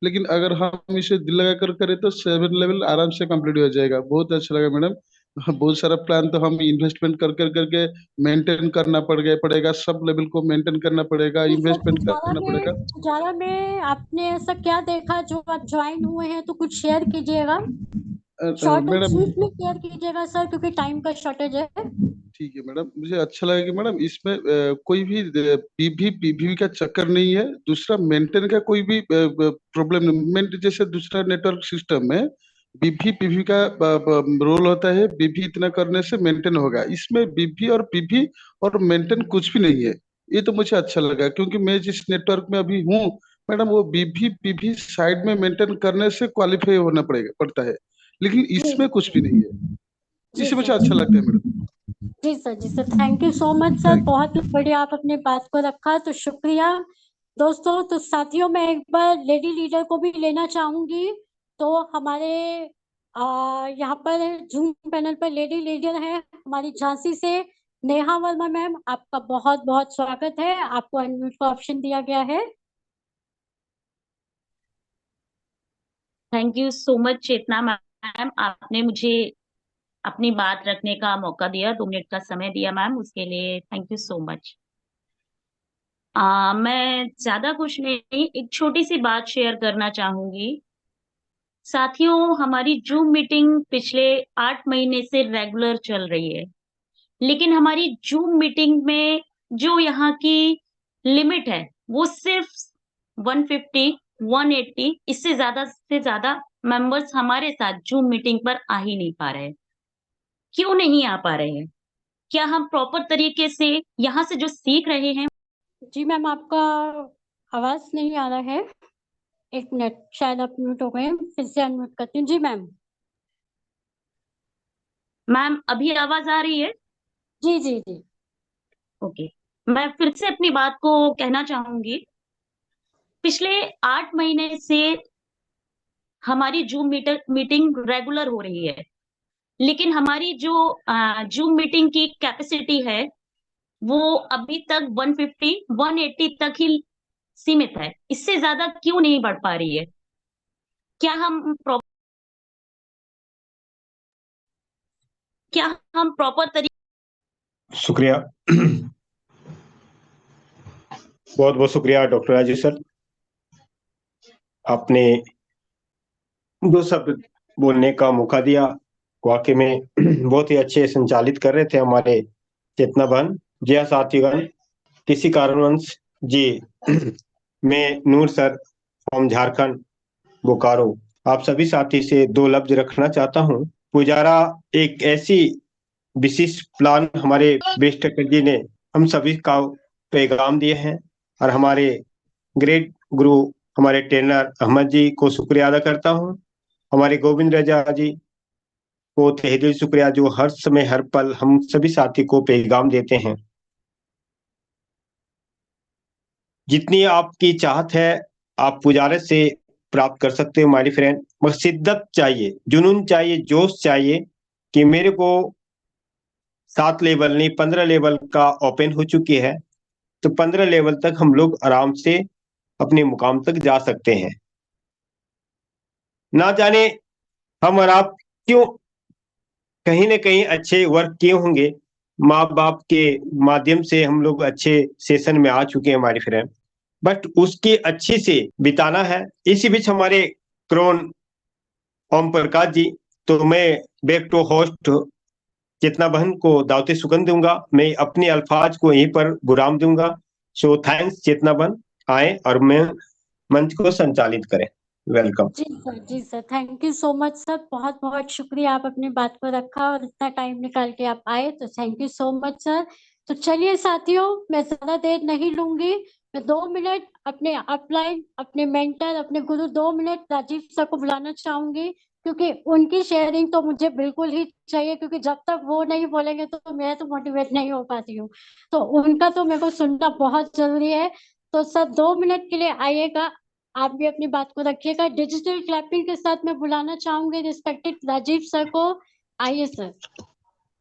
लेकिन अगर हम इसे दिल लगा कर करें तो 7 लेवल आराम से कंप्लीट हो जाएगा। बहुत अच्छा लगा मैडम। बहुत सारा प्लान तो हम इन्वेस्टमेंट कर कर करके मेंटेन करना पड़ेगा। सब लेवल को मेंटेन करना पड़ेगा, जी सर, इन्वेस्टमेंट करना पड़ेगा। पुजारा में आपने ऐसा क्या देखा जो आप ज्वाइन हुए हैं, तो कुछ शेयर कीजिएगा, शॉर्ट एंड मैडम स्वीट में शेयर कीजिएगा सर, क्योंकि टाइम का शॉर्टेज है। ठीक है मैडम, मुझे अच्छा लगा कि मैडम इसमें कोई भी पीवी पीवी का चक्कर नहीं है। दूसरा मेंटेन का कोई भी प्रॉब्लम नहीं। जैसे दूसरा नेटवर्क सिस्टम में बीवी पीवी का रोल होता है। बीवी इतना करने से मेंटेन होगा, इसमें बीवी और पीवी और मेंटेन कुछ भी नहीं है। ये तो मुझे अच्छा लगा, क्योंकि मैं जिस नेटवर्क में अभी हूँ मैडम, वो बीवी पीवी साइड में मेंटेन करने से क्वालिफाई होना पड़ता है, लेकिन जी इसमें कुछ भी नहीं है। जी इससे मुझे सर, अच्छा लगता है मैडम। जी sir, thank you so much sir, thank बहुत बढ़िया आप अपने बात को रखा, तो शुक्रिया दोस्तों। तो साथियों, मैं एक बार लेडी लीडर को भी लेना चाहूंगी। तो हमारे यहाँ पर जूम पैनल पर लेडी लीडर है हमारी झांसी से नेहा वर्मा मैम, आपका बहुत बहुत स्वागत है। आपको अनम्यूट का ऑप्शन दिया गया है। Thank you so much Chetna ma'am, आपने मुझे अपनी बात रखने का मौका दिया, 2 मिनट का समय दिया मैम, उसके लिए थैंक यू सो मच। मैं ज्यादा कुछ नहीं, एक छोटी सी बात शेयर करना चाहूंगी। साथियों, हमारी जूम मीटिंग पिछले 8 महीने से रेगुलर चल रही है, लेकिन हमारी जूम मीटिंग में जो यहाँ की लिमिट है वो सिर्फ 150 180, इससे ज्यादा से ज्यादा मेंबर्स हमारे साथ जूम मीटिंग पर आ ही नहीं पा रहे हैं। क्यों नहीं आ पा रहे हैं? क्या हम प्रॉपर तरीके से यहाँ से जो सीख रहे हैं? जी मैम, आपका आवाज नहीं आ रहा है। एक मिनट, शायद आप म्यूट हो गए, फिर से अनम्यूट करती हूँ। जी मैम। मैम अभी आवाज आ रही है? जी जी जी। ओके, मैं फिर से अपनी बात को कहना चाहूंगी। पिछले 8 महीने से हमारी जूम मीटिंग रेगुलर हो रही है, लेकिन हमारी जो जूम मीटिंग की कैपेसिटी है वो अभी तक 150 180 तक ही सीमित है। इससे ज्यादा क्यों नहीं बढ़ पा रही है? क्या हम प्रॉपर तरीके? शुक्रिया, बहुत बहुत शुक्रिया डॉक्टर राजू सर, आपने 2 शब्द बोलने का मौका दिया। वाकई में बहुत ही अच्छे संचालित कर रहे थे हमारे चेतना बहन। जी हाँ साथीगण, किसी कारणवश जी मैं नूर सर फ्रॉम झारखंड बोकारो, आप सभी साथी से 2 लफ्ज रखना चाहता हूँ। पुजारा एक ऐसी विशिष्ट प्लान हमारे बेस्ट जी ने हम सभी का पैगाम दिए हैं, और हमारे ग्रेट गुरु हमारे ट्रेनर अहमद जी को शुक्रिया अदा करता हूँ। हमारे गोविंद रजा जी को तहे दिल शुक्रिया, जो हर समय हर पल हम सभी साथी को पैगाम देते हैं। जितनी आपकी चाहत है आप पुजारे से प्राप्त कर सकते हो माय फ्रेंड, बस शिद्दत चाहिए, जुनून चाहिए, जोश चाहिए कि मेरे को 7 लेवल नहीं 15 लेवल का ओपन हो चुकी है, तो 15 लेवल तक हम लोग आराम से अपने मुकाम तक जा सकते हैं। ना जाने हम और आप क्यों कहीं ना कहीं अच्छे वर्क किए होंगे, माँ बाप के माध्यम से हम लोग अच्छे सेशन में आ चुके हैं हमारे फ्रेंड, बट उसकी अच्छी से बिताना है। इसी बीच हमारे क्रोन ओम प्रकाश जी, तो मैं बैक टू होस्ट चेतना बहन को दावते सुगंध दूंगा, मैं अपने अल्फाज को यहीं पर गुराम दूंगा। सो थैंक्स चेतना बहन, आए और मैं मंच को संचालित करें। वेलकम। जी sir, thank you so much sir, बहुत बहुत शुक्रिया, आप अपनी बात को रखा और इतना टाइम निकाल के आप आए, तो thank you so much sir. तो चलिए साथियों, मैं ज्यादा देर नहीं लूंगी, मैं 2 मिनट अपने अपलाइन, अपने मेंटर, अपने गुरु, 2 मिनट राजीव सर को बुलाना चाहूंगी, क्योंकि उनकी शेयरिंग तो मुझे बिल्कुल ही चाहिए, क्योंकि जब तक वो नहीं बोलेंगे तो मैं तो मोटिवेट नहीं हो पाती हूँ, तो उनका तो मेरे को सुनना बहुत जरूरी है। तो सर 2 मिनट के लिए आइएगा, आप भी अपनी बात को रखिएगा। डिजिटल क्लैपिंग के साथ मैं बुलाना चाहूंगी रिस्पेक्टेड राजीव सर को। आइए sir.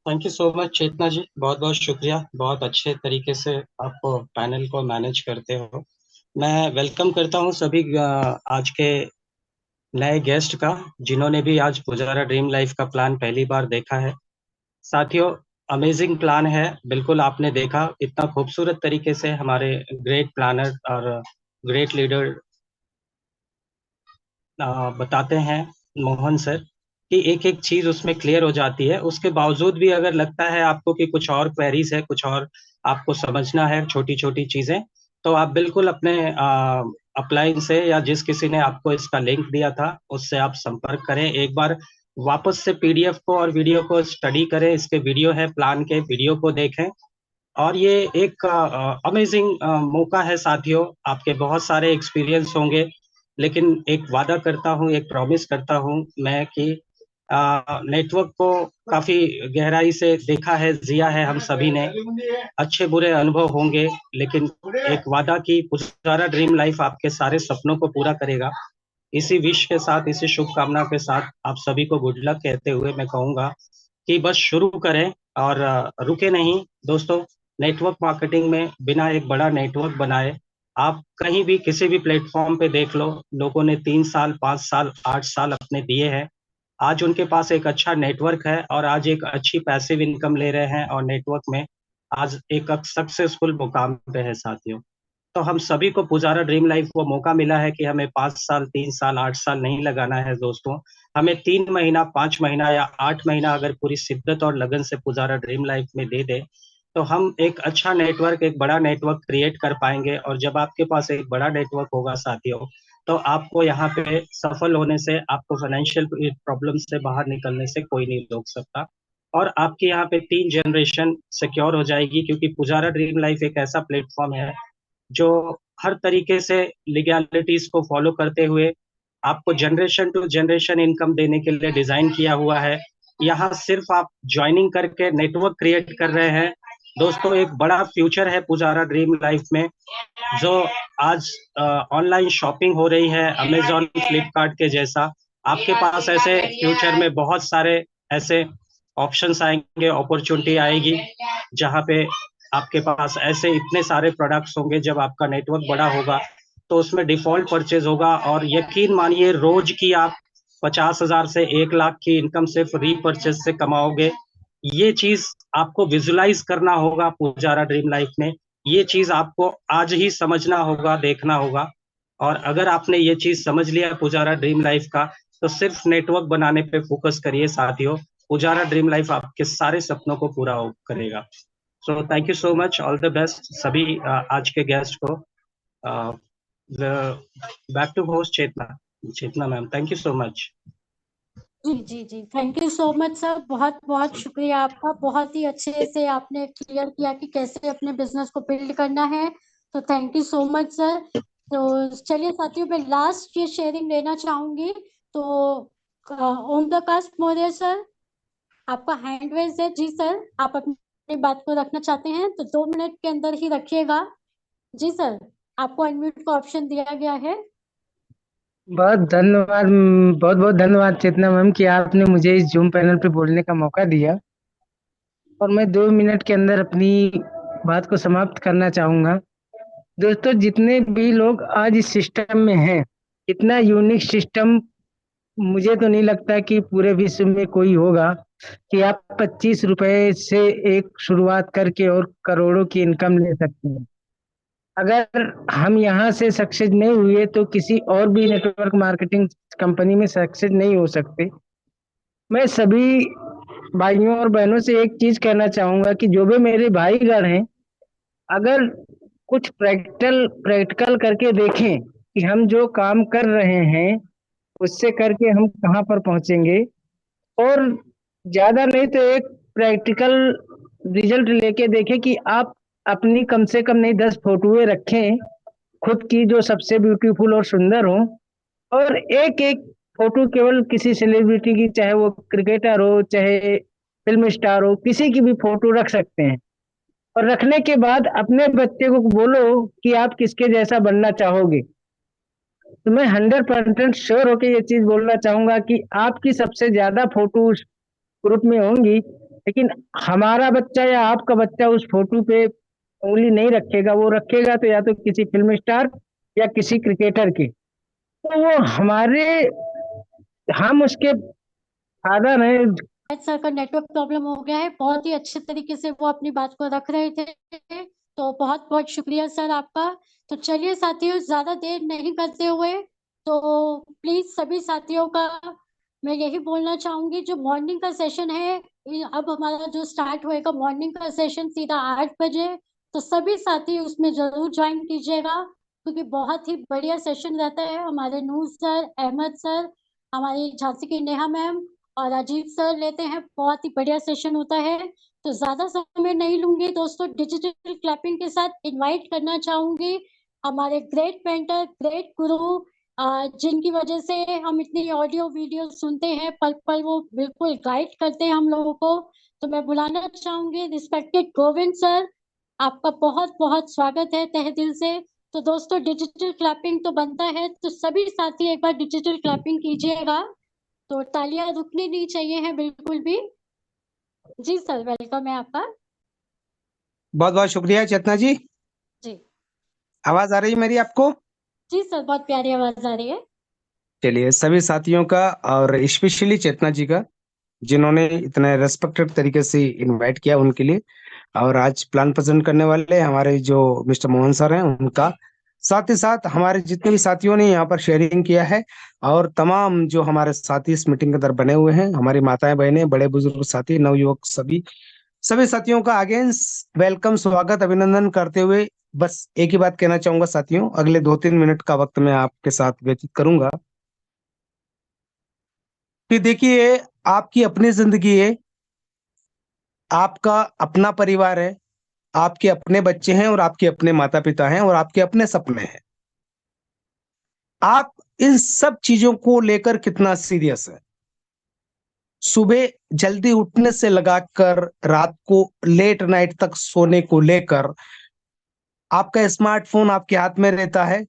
Thank you so much Chetna ji, बहुत बहुत शुक्रिया, बहुत अच्छे तरीके से आप पैनल को मैनेज करते हो। मैं वेलकम करता हूँ सभी आज के नए गेस्ट का, जिन्होंने भी आज पुजारा ड्रीम लाइफ का प्लान पहली बार देखा है। साथियों, अमेजिंग प्लान है, बिल्कुल आपने देखा इतना खूबसूरत तरीके से हमारे ग्रेट प्लानर और ग्रेट लीडर बताते हैं मोहन सर, कि एक एक चीज उसमें क्लियर हो जाती है। उसके बावजूद भी अगर लगता है आपको कि कुछ और क्वेरीज है, कुछ और आपको समझना है, छोटी छोटी चीजें, तो आप बिल्कुल अपने अपलाइन से या जिस किसी ने आपको इसका लिंक दिया था उससे आप संपर्क करें। एक बार वापस से पीडीएफ को और वीडियो को स्टडी करें, इसके वीडियो है, प्लान के वीडियो को देखें। और ये एक अमेजिंग मौका है साथियों, आपके बहुत सारे एक्सपीरियंस होंगे, लेकिन एक वादा करता हूँ, एक प्रॉमिस करता हूँ मैं कि नेटवर्क को काफी गहराई से देखा है, जिया है हम सभी ने, अच्छे बुरे अनुभव होंगे, लेकिन एक वादा कि पुजारा ड्रीम लाइफ आपके सारे सपनों को पूरा करेगा। इसी विश के साथ, इसी शुभकामना के साथ आप सभी को गुड लक कहते हुए मैं कहूंगा कि बस शुरू करें और रुके नहीं दोस्तों। नेटवर्क मार्केटिंग में बिना एक बड़ा नेटवर्क बनाए आप कहीं भी किसी भी प्लेटफॉर्म पे देख लो, लोगों ने 3 साल 5 साल 8 साल अपने दिए हैं, आज उनके पास एक अच्छा नेटवर्क है और आज एक अच्छी पैसिव इनकम ले रहे हैं और नेटवर्क में आज एक सक्सेसफुल मुकाम पे है साथियों। तो हम सभी को पुजारा ड्रीम लाइफ वो मौका मिला है कि हमें 5 साल 3 साल 8 साल नहीं लगाना है दोस्तों, हमें 3 महीना 5 महीना या 8 महीना अगर पूरी शिद्दत और लगन से पुजारा ड्रीम लाइफ में दे दे, तो हम एक अच्छा नेटवर्क, एक बड़ा नेटवर्क क्रिएट कर पाएंगे। और जब आपके पास एक बड़ा नेटवर्क होगा साथियों, तो आपको यहाँ पे सफल होने से, आपको फाइनेंशियल प्रॉब्लम से बाहर निकलने से कोई नहीं रोक सकता। और आपके यहाँ पे 3 जनरेशन सिक्योर हो जाएगी, क्योंकि पुजारा ड्रीम लाइफ एक ऐसा प्लेटफॉर्म है जो हर तरीके से लीगैलिटीज को फॉलो करते हुए आपको जनरेशन टू जनरेशन इनकम देने के लिए डिजाइन किया हुआ है। यहाँ सिर्फ आप ज्वाइनिंग करके नेटवर्क क्रिएट कर रहे हैं दोस्तों। एक बड़ा फ्यूचर है पुजारा ड्रीम लाइफ में, जो आज ऑनलाइन शॉपिंग हो रही है अमेजॉन फ्लिपकार्ट के जैसा, आपके पास ऐसे फ्यूचर में बहुत सारे ऐसे ऑप्शंस आएंगे, अपॉर्चुनिटी आएगी, जहाँ पे आपके पास ऐसे इतने सारे प्रोडक्ट्स होंगे। जब आपका नेटवर्क बड़ा होगा तो उसमें डिफॉल्ट परचेज होगा, और यकीन मानिए रोज की आप 50,000 से 1 लाख की इनकम सिर्फ रीपरचेज से कमाओगे। ये चीज आपको विजुलाइज करना होगा पुजारा ड्रीम लाइफ में, ये चीज आपको आज ही समझना होगा, देखना होगा। और अगर आपने ये चीज समझ लिया पुजारा ड्रीम लाइफ का, तो सिर्फ नेटवर्क बनाने पे फोकस करिए साथियों, पुजारा ड्रीम लाइफ आपके सारे सपनों को पूरा करेगा। So thank you so much, all the best सभी आज के गेस्ट को। Back to host Chetna ma'am, thank you so much. जी, thank you so much sir, बहुत बहुत शुक्रिया आपका, बहुत ही अच्छे से आपने क्लियर किया कि कैसे अपने बिजनेस को बिल्ड करना है, तो thank you so much sir. तो चलिए साथियों, मैं लास्ट ये शेयरिंग लेना चाहूंगी, तो ओम प्रकाश मौर्य सर, आपका हैंड रेज है। जी सर, आप अपनी बात को रखना चाहते हैं तो 2 मिनट के अंदर ही रखिएगा। जी सर, आपको अनम्यूट का ऑप्शन दिया गया है। बहुत धन्यवाद, बहुत बहुत धन्यवाद चेतना मैम कि आपने मुझे इस जूम पैनल पे बोलने का मौका दिया, और मैं 2 मिनट के अंदर अपनी बात को समाप्त करना चाहूंगा। दोस्तों, जितने भी लोग आज इस सिस्टम में हैं, इतना यूनिक सिस्टम मुझे तो नहीं लगता कि पूरे विश्व में कोई होगा, कि आप 25 रुपए से एक शुरुआत करके और करोड़ों की इनकम ले सकते हैं। अगर हम यहाँ से सक्सेस नहीं हुए तो किसी और भी नेटवर्क मार्केटिंग कंपनी में सक्सेस नहीं हो सकते। मैं सभी भाइयों और बहनों से एक चीज कहना चाहूंगा कि जो भी मेरे भाईगण हैं, अगर कुछ प्रैक्टिकल करके देखें कि हम जो काम कर रहे हैं उससे करके हम कहाँ पर पहुंचेंगे। और ज्यादा नहीं तो एक प्रैक्टिकल रिजल्ट लेके देखें कि आप अपनी कम से कम नहीं 10 फोटोएं रखें खुद की जो सबसे ब्यूटीफुल और सुंदर हो, और एक एक फोटो केवल किसी सेलिब्रिटी की, चाहे वो क्रिकेटर हो चाहे फिल्म स्टार हो, किसी की भी फोटो रख सकते हैं। और रखने के बाद अपने बच्चे को बोलो कि आप किसके जैसा बनना चाहोगे। तो मैं 100% श्योर होकर ये चीज बोलना चाहूंगा कि आपकी सबसे ज्यादा फोटो उस ग्रुप में होंगी, लेकिन हमारा बच्चा या आपका बच्चा उस फोटो पे उंगली नहीं रखेगा। वो रखेगा तो या तो किसी फिल्म स्टार या किसी क्रिकेटर की। तो वो हमारे, हम उसके फादर हैं। शायद सर का नेटवर्क प्रॉब्लम हो गया है। बहुत ही अच्छे तरीके से वो अपनी बात को रख रहे थे, तो बहुत बहुत शुक्रिया सर आपका। तो चलिए साथियों, ज्यादा देर नहीं करते हुए, तो प्लीज सभी साथियों का मैं यही बोलना चाहूंगी, जो मॉर्निंग का सेशन है, अब हमारा जो स्टार्ट होएगा मॉर्निंग का सेशन सीधा 8 बजे, तो सभी साथी उसमें जरूर ज्वाइन कीजिएगा, क्योंकि बहुत ही बढ़िया सेशन रहता है। हमारे नूर सर, अहमद सर, हमारी झांसी की नेहा मैम और राजीव सर लेते हैं। बहुत ही बढ़िया सेशन होता है। तो ज्यादा समय नहीं लूंगी दोस्तों, डिजिटल क्लैपिंग के साथ इनवाइट करना चाहूंगी हमारे ग्रेट मेंटर, ग्रेट गुरु, जिनकी वजह से हम इतनी ऑडियो वीडियो सुनते हैं, पल पल वो बिल्कुल गाइड करते हैं हम लोगों को। तो मैं बुलाना चाहूंगी रिस्पेक्टेड गोविंद सर, आपका बहुत बहुत स्वागत है तहे दिल से। तो दोस्तों डिजिटल क्लैपिंग तो बनता है, तो सभी साथी एक बार डिजिटल क्लैपिंग कीजिएगा। तो तालियां रुकनी नहीं चाहिए है बिल्कुल भी। जी सर, वेलकम है आपका। बहुत बहुत शुक्रिया चेतना जी। जी आवाज आ रही है मेरी आपको? जी सर, बहुत प्यारी आवाज आ रही है। चलिए, सभी साथियों का और स्पेशली चेतना जी का, जिन्होंने इतने रेस्पेक्टेड तरीके से इनवाइट किया, उनके लिए। और आज प्लान प्रेजेंट करने वाले हमारे जो मिस्टर मोहन सर हैं, उनका, साथ ही साथ हमारे जितने भी साथियों ने यहाँ पर शेयरिंग किया है, और तमाम जो हमारे साथी इस मीटिंग के अंदर बने हुए हैं, हमारी माताएं बहनें, बड़े बुजुर्ग साथी, नवयुवक, सभी सभी साथियों का अगेन वेलकम, स्वागत, अभिनंदन करते हुए बस एक ही बात कहना चाहूंगा साथियों, अगले 2-3 मिनट का वक्त मैं आपके साथ व्यतीत करूंगा कि देखिए, आपकी अपनी जिंदगी है, आपका अपना परिवार है, आपके अपने बच्चे हैं और आपके अपने माता पिता हैं और आपके अपने सपने हैं। आप इन सब चीजों को लेकर कितना सीरियस है? सुबह जल्दी उठने से लगाकर रात को लेट नाइट तक सोने को लेकर आपका स्मार्टफोन आपके हाथ में रहता है।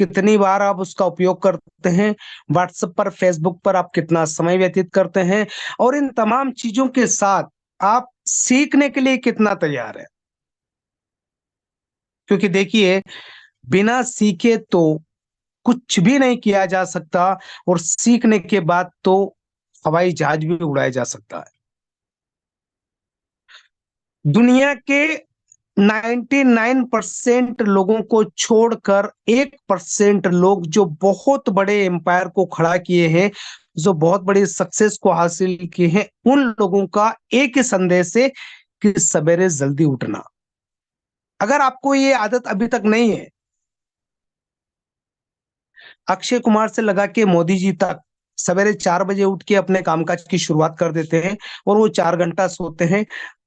कितनी बार आप उसका उपयोग करते हैं? व्हाट्सएप पर, फेसबुक पर आप कितना समय व्यतीत करते हैं? और इन तमाम चीजों के साथ आप सीखने के लिए कितना तैयार है? क्योंकि देखिए, बिना सीखे तो कुछ भी नहीं किया जा सकता, और सीखने के बाद तो हवाई जहाज भी उड़ाया जा सकता है। दुनिया के 99% लोगों को छोड़कर 1% लोग जो बहुत बड़े एम्पायर को खड़ा किए हैं, जो बहुत बड़ी सक्सेस को हासिल किए हैं, उन लोगों का एक ही संदेश है कि सवेरे जल्दी उठना। अगर आपको ये आदत अभी तक नहीं है, अक्षय कुमार से लगा के मोदी जी तक सवेरे 4 बजे उठ के अपने कामकाज की शुरुआत कर देते हैं, और वो 4 घंटा सोते हैं,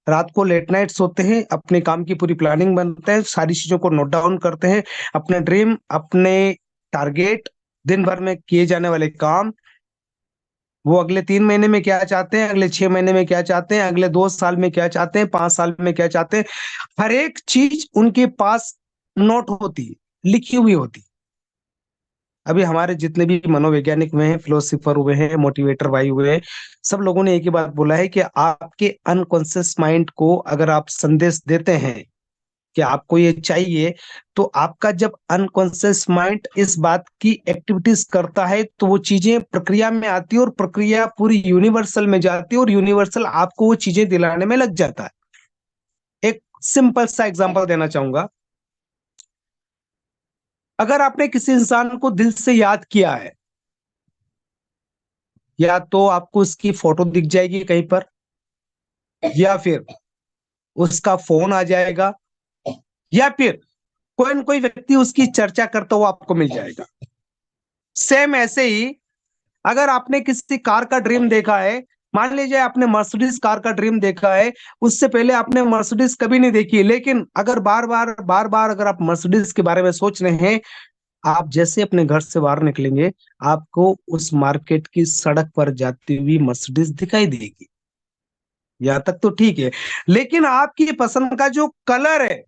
रात को लेट नाइट सोते हैं, अपने काम की पूरी प्लानिंग बनते हैं, सारी चीजों को नोट डाउन करते हैं, अपने ड्रीम, अपने टारगेट, दिन भर में किए जाने वाले काम, वो अगले 3 महीने में क्या चाहते हैं, अगले 6 महीने में क्या चाहते हैं, अगले 2 साल में क्या चाहते हैं, 5 साल में क्या चाहते हैं, हर एक चीज उनके पास नोट होती, लिखी हुई होती। अभी हमारे जितने भी मनोवैज्ञानिक हुए हैं, फिलोसोफर हुए हैं, मोटिवेटर भाई हुए हैं, सब लोगों ने एक ही बात बोला है कि आपके अनकॉन्शियस माइंड को अगर आप संदेश देते हैं कि आपको ये चाहिए, तो आपका जब अनकॉन्शियस माइंड इस बात की एक्टिविटीज करता है, तो वो चीजें प्रक्रिया में आती है, और प्रक्रिया पूरी यूनिवर्सल में जाती है, और यूनिवर्सल आपको वो चीजें दिलाने में लग जाता है। एक सिंपल सा एग्जांपल देना चाहूंगा। अगर आपने किसी इंसान को दिल से याद किया है, या तो आपको उसकी फोटो दिख जाएगी कहीं पर, या फिर उसका फोन आ जाएगा, या फिर कोई न कोई व्यक्ति उसकी चर्चा करता हुआ आपको मिल जाएगा। सेम ऐसे ही अगर आपने किसी कार का ड्रीम देखा है, मान लीजिए आपने मर्सिडीज कार का ड्रीम देखा है, उससे पहले आपने मर्सिडीज कभी नहीं देखी, लेकिन अगर बार बार अगर आप मर्सिडीज के बारे में सोच रहे हैं, आप जैसे अपने घर से बाहर निकलेंगे, आपको उस मार्केट की सड़क पर जाती हुई मर्सिडीज दिखाई देगी। यहाँ तक तो ठीक है, लेकिन आपकी पसंद का जो कलर है,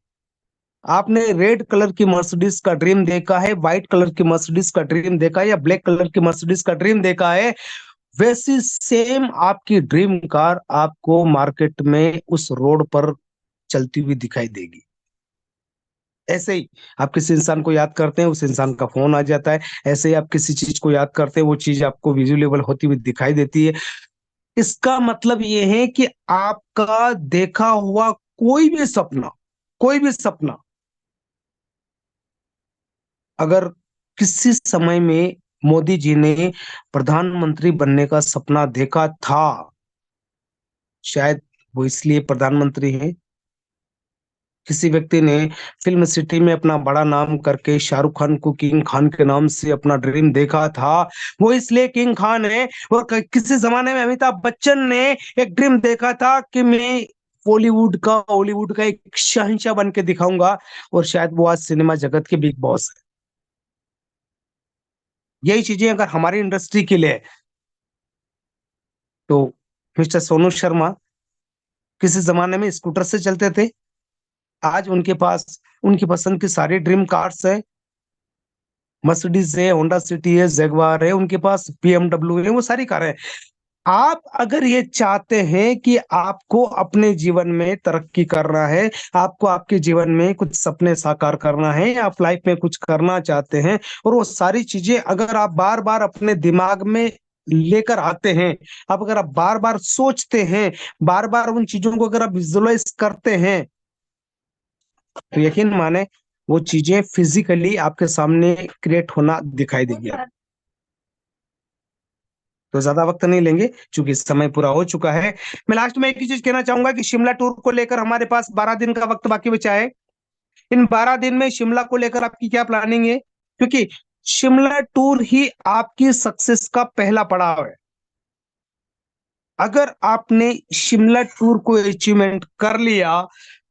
आपने रेड कलर की मर्सिडीज का ड्रीम देखा है, व्हाइट कलर की मर्सिडीज का ड्रीम देखा है, या ब्लैक कलर की मर्सिडीज का ड्रीम देखा है, वैसी सेम आपकी ड्रीम कार आपको मार्केट में उस रोड पर चलती हुई दिखाई देगी। ऐसे ही आप किसी इंसान को याद करते हैं, उस इंसान का फोन आ जाता है। ऐसे ही आप किसी चीज को याद करते हैं, वो चीज आपको विजुअलेबल होती हुई दिखाई देती है। इसका मतलब ये है कि आपका देखा हुआ कोई भी सपना अगर किसी समय में मोदी जी ने प्रधानमंत्री बनने का सपना देखा था, शायद वो इसलिए प्रधानमंत्री हैं। किसी व्यक्ति ने फिल्म सिटी में अपना बड़ा नाम करके शाहरुख खान को किंग खान के नाम से अपना ड्रीम देखा था, वो इसलिए किंग खान है। और किसी जमाने में अमिताभ बच्चन ने एक ड्रीम देखा था कि मैं हॉलीवुड का एक शहंशाह बन के दिखाऊंगा, और शायद वो आज सिनेमा जगत के बिग बॉस है। यही चीजें अगर हमारी इंडस्ट्री के लिए है, तो मिस्टर सोनू शर्मा किसी जमाने में स्कूटर से चलते थे, आज उनके पास उनकी पसंद की सारी ड्रीम कार्स है। मर्सिडीज है, होंडा सिटी है, जैगवार है, उनके पास BMW है, वो सारी कारें हैं। आप अगर ये चाहते हैं कि आपको अपने जीवन में तरक्की करना है, आपको आपके जीवन में कुछ सपने साकार करना है, आप लाइफ में कुछ करना चाहते हैं, और वो सारी चीजें अगर आप बार बार अपने दिमाग में लेकर आते हैं, अब अगर आप बार बार सोचते हैं, बार बार उन चीजों को अगर आप विजुअलाइज करते हैं, तो यकीन माने वो चीजें फिजिकली आपके सामने क्रिएट होना दिखाई देगी। तो ज्यादा वक्त नहीं लेंगे, क्योंकि समय पूरा हो चुका है। मैं लास्ट में एक ही चीज कहना चाहूंगा कि शिमला टूर को लेकर हमारे पास 12 दिन का वक्त बाकी बचा है। इन 12 दिन में शिमला को लेकर आपकी क्या प्लानिंग है, क्योंकि शिमला टूर ही आपकी सक्सेस का पहला पड़ाव है। अगर आपने शिमला टूर को अचीवमेंट कर लिया,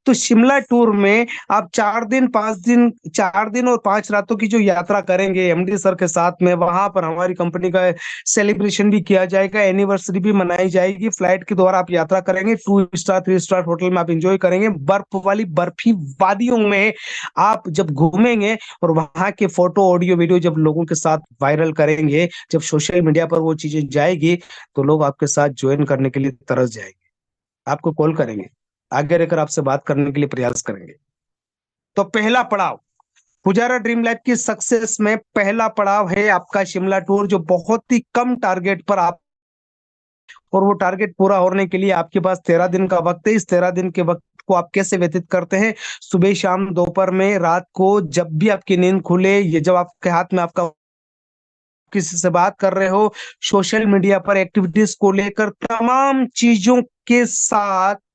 तो शिमला टूर में आप 4 दिन और 5 रातों की जो यात्रा करेंगे MD सर के साथ में, वहां पर हमारी कंपनी का सेलिब्रेशन भी किया जाएगा, एनिवर्सरी भी मनाई जाएगी। फ्लाइट के द्वारा आप यात्रा करेंगे, 2 स्टार 3 स्टार होटल में आप एंजॉय करेंगे, बर्फी वादियों में आप जब घूमेंगे, और वहां के फोटो ऑडियो वीडियो जब लोगों के साथ वायरल करेंगे, जब सोशल मीडिया पर वो चीजें जाएगी, तो लोग आपके साथ ज्वाइन करने के लिए तरस जाएंगे, आपको कॉल करेंगे, आगे रहकर आपसे बात करने के लिए प्रयास करेंगे। तो पहला पड़ाव पुजारा ड्रीम लाइफ की सक्सेस में पहला पड़ाव है आपका शिमला टूर, जो बहुत ही कम टारगेट पर आप, और वो टारगेट पूरा होने के लिए आपके पास 13 दिन का वक्त है। इस 13 दिन के वक्त को आप कैसे व्यतीत करते हैं, सुबह शाम दोपहर में रात को, जब भी आपकी नींद खुले, ये जब आपके हाथ में आपका किसी से बात कर रहे हो, सोशल मीडिया पर एक्टिविटीज को लेकर, तमाम चीजों के साथ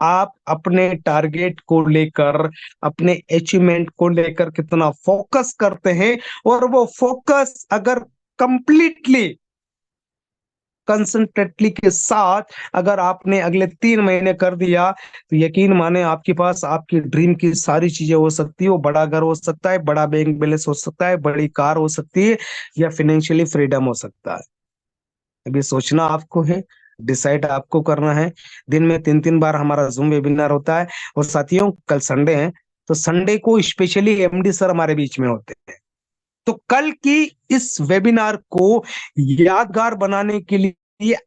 आप अपने टारगेट को लेकर, अपने अचीवमेंट को लेकर कितना फोकस करते हैं, और वो फोकस अगर कंप्लीटली कंसंट्रेटली के साथ अगर आपने अगले 3 महीने कर दिया, तो यकीन माने आपके पास आपकी ड्रीम की सारी चीजें हो सकती है। वो बड़ा घर हो सकता है, बड़ा बैंक बैलेंस हो सकता है, बड़ी कार हो सकती है, या फाइनेंशियली फ्रीडम हो सकता है। अभी सोचना आपको है, डिसाइड आपको करना है। दिन में 3 बार हमारा जूम वेबिनार होता है। और साथियों, कल संडे है, तो संडे को स्पेशली MD सर हमारे बीच में होते हैं। तो कल की इस वेबिनार को यादगार बनाने के लिए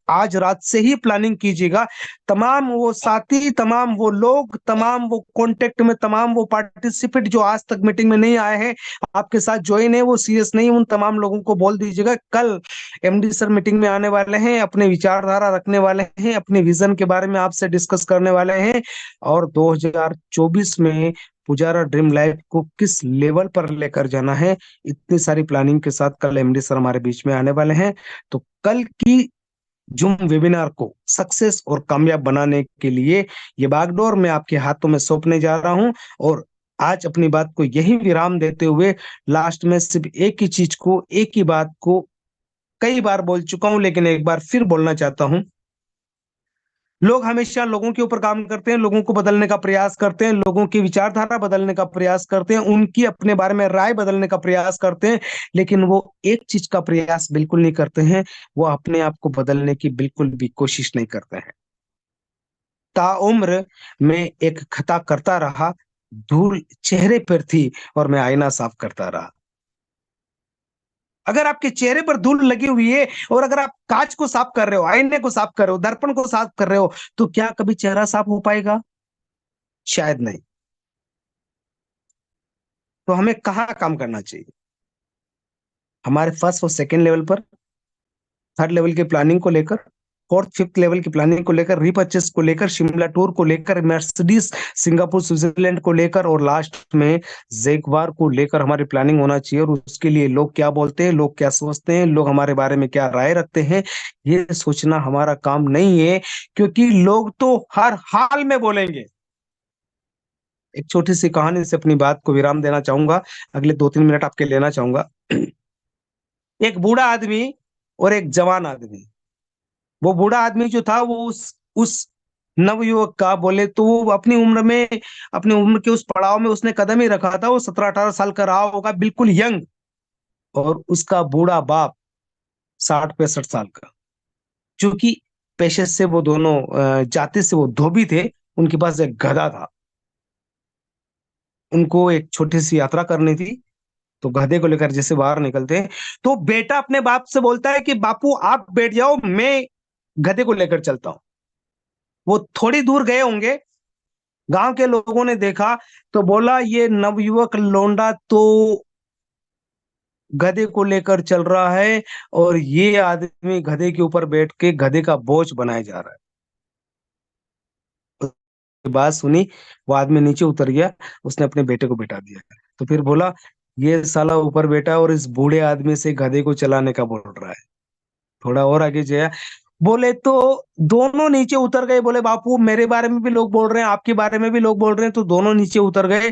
आज रात से ही प्लानिंग कीजिएगा। तमाम वो साथी, तमाम वो लोग, तमाम वो कांटेक्ट में, तमाम वो पार्टिसिपेंट जो आज तक मीटिंग में नहीं आए हैं, आपके साथ ज्वाइन है, वो सीरियस नहीं, उन तमाम लोगों को बोल दीजिएगा कल MD सर मीटिंग में आने वाले हैं, अपने विचारधारा रखने वाले हैं, अपने विजन के बारे में आपसे डिस्कस करने वाले हैं, और 2024 में पुजारा ड्रीम लाइफ को किस लेवल पर लेकर जाना है, इतनी सारी प्लानिंग के साथ कल MD सर हमारे बीच में आने वाले हैं। तो कल की जूम वेबिनार को सक्सेस और कामयाब बनाने के लिए ये बागडोर मैं आपके हाथों में सौंपने जा रहा हूं। और आज अपनी बात को यही विराम देते हुए लास्ट में सिर्फ एक ही चीज को, एक ही बात को कई बार बोल चुका हूं, लेकिन एक बार फिर बोलना चाहता हूं। लोग हमेशा लोगों के ऊपर काम करते हैं, लोगों को बदलने का प्रयास करते हैं, लोगों की विचारधारा बदलने का प्रयास करते हैं, उनकी अपने बारे में राय बदलने का प्रयास करते हैं, लेकिन वो एक चीज का प्रयास बिल्कुल नहीं करते हैं, वो अपने आप को बदलने की बिल्कुल भी कोशिश नहीं करते हैं। ताउम्र मैं एक खता करता रहा, धूल चेहरे पर थी और मैं आईना साफ करता रहा। अगर आपके चेहरे पर धूल लगी हुई है और अगर आप कांच को साफ कर रहे हो, आईने को साफ कर रहे हो, दर्पण को साफ कर रहे हो, तो क्या कभी चेहरा साफ हो पाएगा? शायद नहीं। तो हमें कहाँ काम करना चाहिए? हमारे फर्स्ट और सेकंड लेवल पर, थर्ड लेवल की प्लानिंग को लेकर, फोर्थ फिफ्थ लेवल की प्लानिंग को लेकर, रीपर्चेस को लेकर, शिमला टूर को लेकर, मर्सिडीज सिंगापुर स्विट्जरलैंड को लेकर, और लास्ट में जैगवार को लेकर हमारी प्लानिंग होना चाहिए। और उसके लिए लोग क्या बोलते हैं, लोग क्या सोचते हैं, लोग हमारे बारे में क्या राय रखते हैं, ये सोचना हमारा काम नहीं है, क्योंकि लोग तो हर हाल में बोलेंगे। एक छोटी सी कहानी से अपनी बात को विराम देना चाहूंगा, अगले 2-3 मिनट आपके लेना चाहूंगा। एक बूढ़ा आदमी और एक जवान आदमी। वो बूढ़ा आदमी जो था वो उस नवयुवक का बोले तो वो अपनी उम्र के उस पड़ाव में उसने कदम ही रखा था। वो 17-18 साल का रहा होगा, बिल्कुल यंग। और उसका बूढ़ा बाप 60-65 साल का, क्योंकि पेशे से वो दोनों जाति से वो धोबी थे। उनके पास एक गधा था। उनको एक छोटी सी यात्रा करनी थी, तो गधे को लेकर जैसे बाहर निकलते हैं, तो बेटा अपने बाप से बोलता है कि बापू आप बैठ जाओ, मैं गधे को लेकर चलता हूं। वो थोड़ी दूर गए होंगे, गांव के लोगों ने देखा तो बोला ये नवयुवक लौंडा तो गधे को लेकर चल रहा है और ये आदमी गधे के ऊपर बैठ के गधे का बोझ बनाया जा रहा है। बात सुनी, वो आदमी नीचे उतर गया, उसने अपने बेटे को बैठा दिया। तो फिर बोला ये साला ऊपर बैठा है और इस बूढ़े आदमी से गधे को चलाने का बोल रहा है। थोड़ा और आगे जाया, बोले तो दोनों नीचे उतर गए। बोले बापू मेरे बारे में भी लोग बोल रहे हैं, आपके बारे में भी लोग बोल रहे हैं। तो दोनों नीचे उतर गए,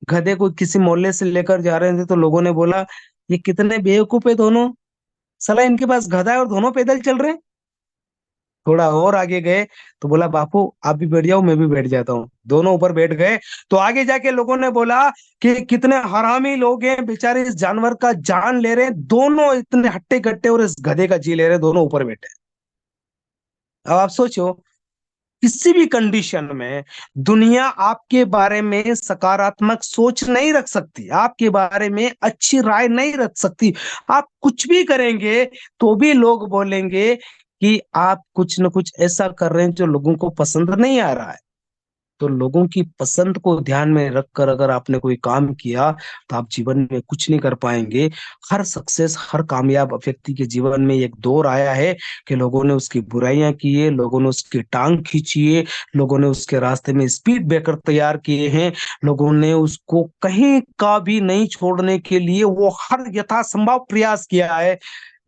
गधे को किसी मोहल्ले से लेकर जा रहे थे। तो लोगों ने बोला ये कितने बेवकूफ है दोनों, साला इनके पास गधा है और दोनों पैदल चल रहे हैं। थोड़ा और आगे गए तो बोला बापू आप भी बैठ जाओ, मैं भी बैठ जाता हूँ। दोनों ऊपर बैठ गए। तो आगे जाके लोगों ने बोला कि कितने हरामी लोग हैं, बेचारे इस जानवर का जान ले रहे हैं, दोनों इतने हट्टे कट्टे और इस गधे का जी ले रहे हैं, दोनों ऊपर बैठे। अब आप सोचो, किसी भी कंडीशन में दुनिया आपके बारे में सकारात्मक सोच नहीं रख सकती, आपके बारे में अच्छी राय नहीं रख सकती। आप कुछ भी करेंगे तो भी लोग बोलेंगे कि आप कुछ न कुछ ऐसा कर रहे हैं जो लोगों को पसंद नहीं आ रहा है। तो लोगों की पसंद को ध्यान में रखकर अगर आपने कोई काम किया तो आप जीवन में कुछ नहीं कर पाएंगे। हर कामयाब व्यक्ति के जीवन में एक दौर आया है कि लोगों ने उसकी बुराइयां की है, लोगों ने उसकी टांग खींची है, लोगों ने उसके रास्ते में स्पीड ब्रेकर तैयार किए हैं, लोगों ने उसको कहीं का भी नहीं छोड़ने के लिए वो हर यथासंभव प्रयास किया है।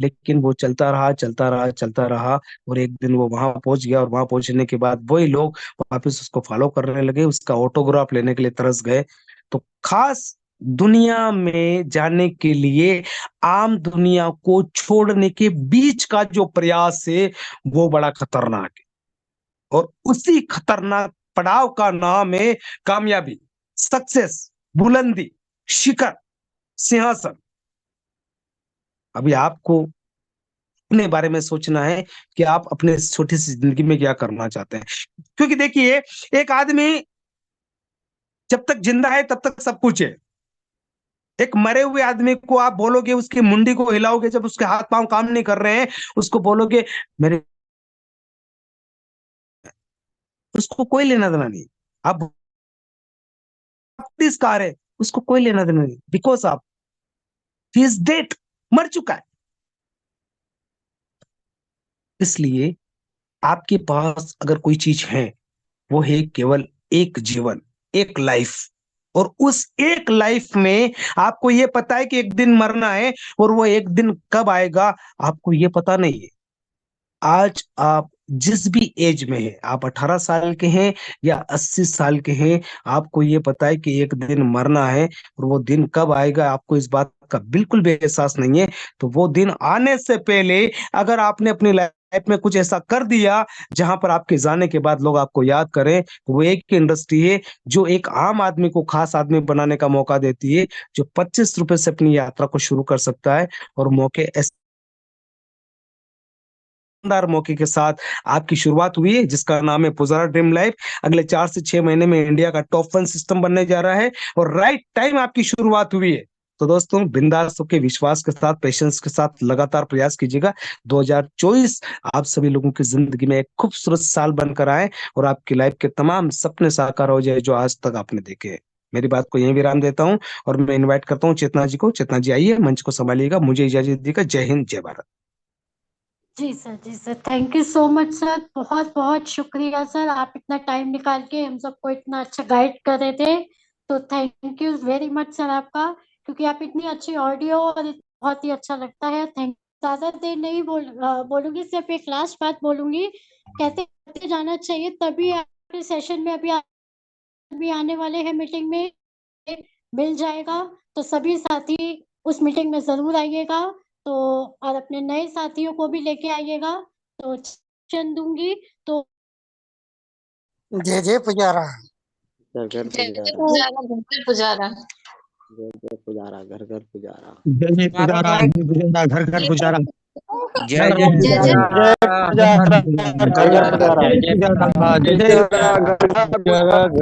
लेकिन वो चलता रहा चलता रहा चलता रहा, और एक दिन वो वहां पहुंच गया। और वहां पहुंचने के बाद वही लोग वापस उसको फॉलो करने लगे, उसका ऑटोग्राफ लेने के लिए तरस गए। तो खास दुनिया में जाने के लिए आम दुनिया को छोड़ने के बीच का जो प्रयास है वो बड़ा खतरनाक है, और उसी खतरनाक पड़ाव का नाम है कामयाबी, सक्सेस, बुलंदी, शिखर, सिंहासन। अभी आपको अपने बारे में सोचना है कि आप अपने छोटी सी जिंदगी में क्या करना चाहते हैं। क्योंकि देखिए, एक आदमी जब तक जिंदा है तब तक सब कुछ है। एक मरे हुए आदमी को आप बोलोगे, उसकी मुंडी को हिलाओगे, जब उसके हाथ पांव काम नहीं कर रहे हैं उसको बोलोगे मेरे, उसको कोई लेना देना नहीं। आप इस कार है, उसको कोई लेना देना नहीं, बिकॉज आप ही इज डेड, मर चुका है। इसलिए आपके पास अगर कोई चीज है वो है केवल एक जीवन, एक लाइफ। और उस एक लाइफ में आपको ये पता है कि एक दिन मरना है, और वो एक दिन कब आएगा आपको ये पता नहीं है। आज आप जिस भी एज में है, आप 18 साल के हैं या 80 साल के हैं, आपको ये पता है कि एक दिन मरना है, और वो दिन कब आएगा आपको इस बात का बिल्कुल भी एहसास नहीं है। तो वो दिन आने से पहले अगर आपने अपनी लाइफ में कुछ ऐसा कर दिया जहां पर आपके जाने के बाद लोग आपको याद करें, तो वो एक इंडस्ट्री है जो एक आम आदमी को खास आदमी बनाने का मौका देती है, जो 25 रुपए से अपनी यात्रा को शुरू कर सकता है। और मौके शानदार मौके के साथ आपकी शुरुआत हुई है, जिसका नाम है पुजारा ड्रीम लाइफ। अगले 4 से 6 महीने में इंडिया का टॉप 1 सिस्टम बनने जा रहा है और राइट टाइम आपकी शुरुआत हुई है। तो दोस्तों, बिंदास होकर विश्वास के साथ, पेशेंस के साथ लगातार प्रयास कीजिएगा। 2024 आप सभी लोगों की जिंदगी में एक खूबसूरत साल बनकर आए और आपकी लाइफ के तमाम सपने साकार हो जाए जो आज तक आपने देखे हैं। मेरी बात को यहीं विराम देता हूं और मैं इनवाइट करता हूं चेतना जी को। चेतना जी आइए, मंच को संभालिएगा, मुझे इजाजत दीजिएगा। जय हिंद, जय भारत। जी sir, thank you so much sir, बहुत बहुत शुक्रिया सर, आप इतना टाइम निकाल के हम सबको इतना अच्छा गाइड कर रहे थे। तो thank you very much sir आपका, क्योंकि आप इतनी अच्छी ऑडियो और बहुत ही अच्छा लगता है। थैंक ज्यादा देर नहीं बोलूंगी, सिर्फ एक लास्ट बात बोलूंगी। कहते कहते जाना चाहिए, तभी आपके सेशन में अभी आने वाले हैं मीटिंग में मिल जाएगा। तो सभी साथी उस मीटिंग में जरूर आइएगा, तो और अपने नए साथियों को भी लेके आइएगा। तो सेशन दूंगी। तो जय जय पुजारा, घर घर जय जय पुजारा, पुजारा, जय जय पुजारा, घर घर पुजारा। जय जय पुजारा, जय पुजारा, घर घर पुजारा। जय जय जय जय पुजारा, घर घर पुजारा, जय जय पुजारा, जय जय पुजारा।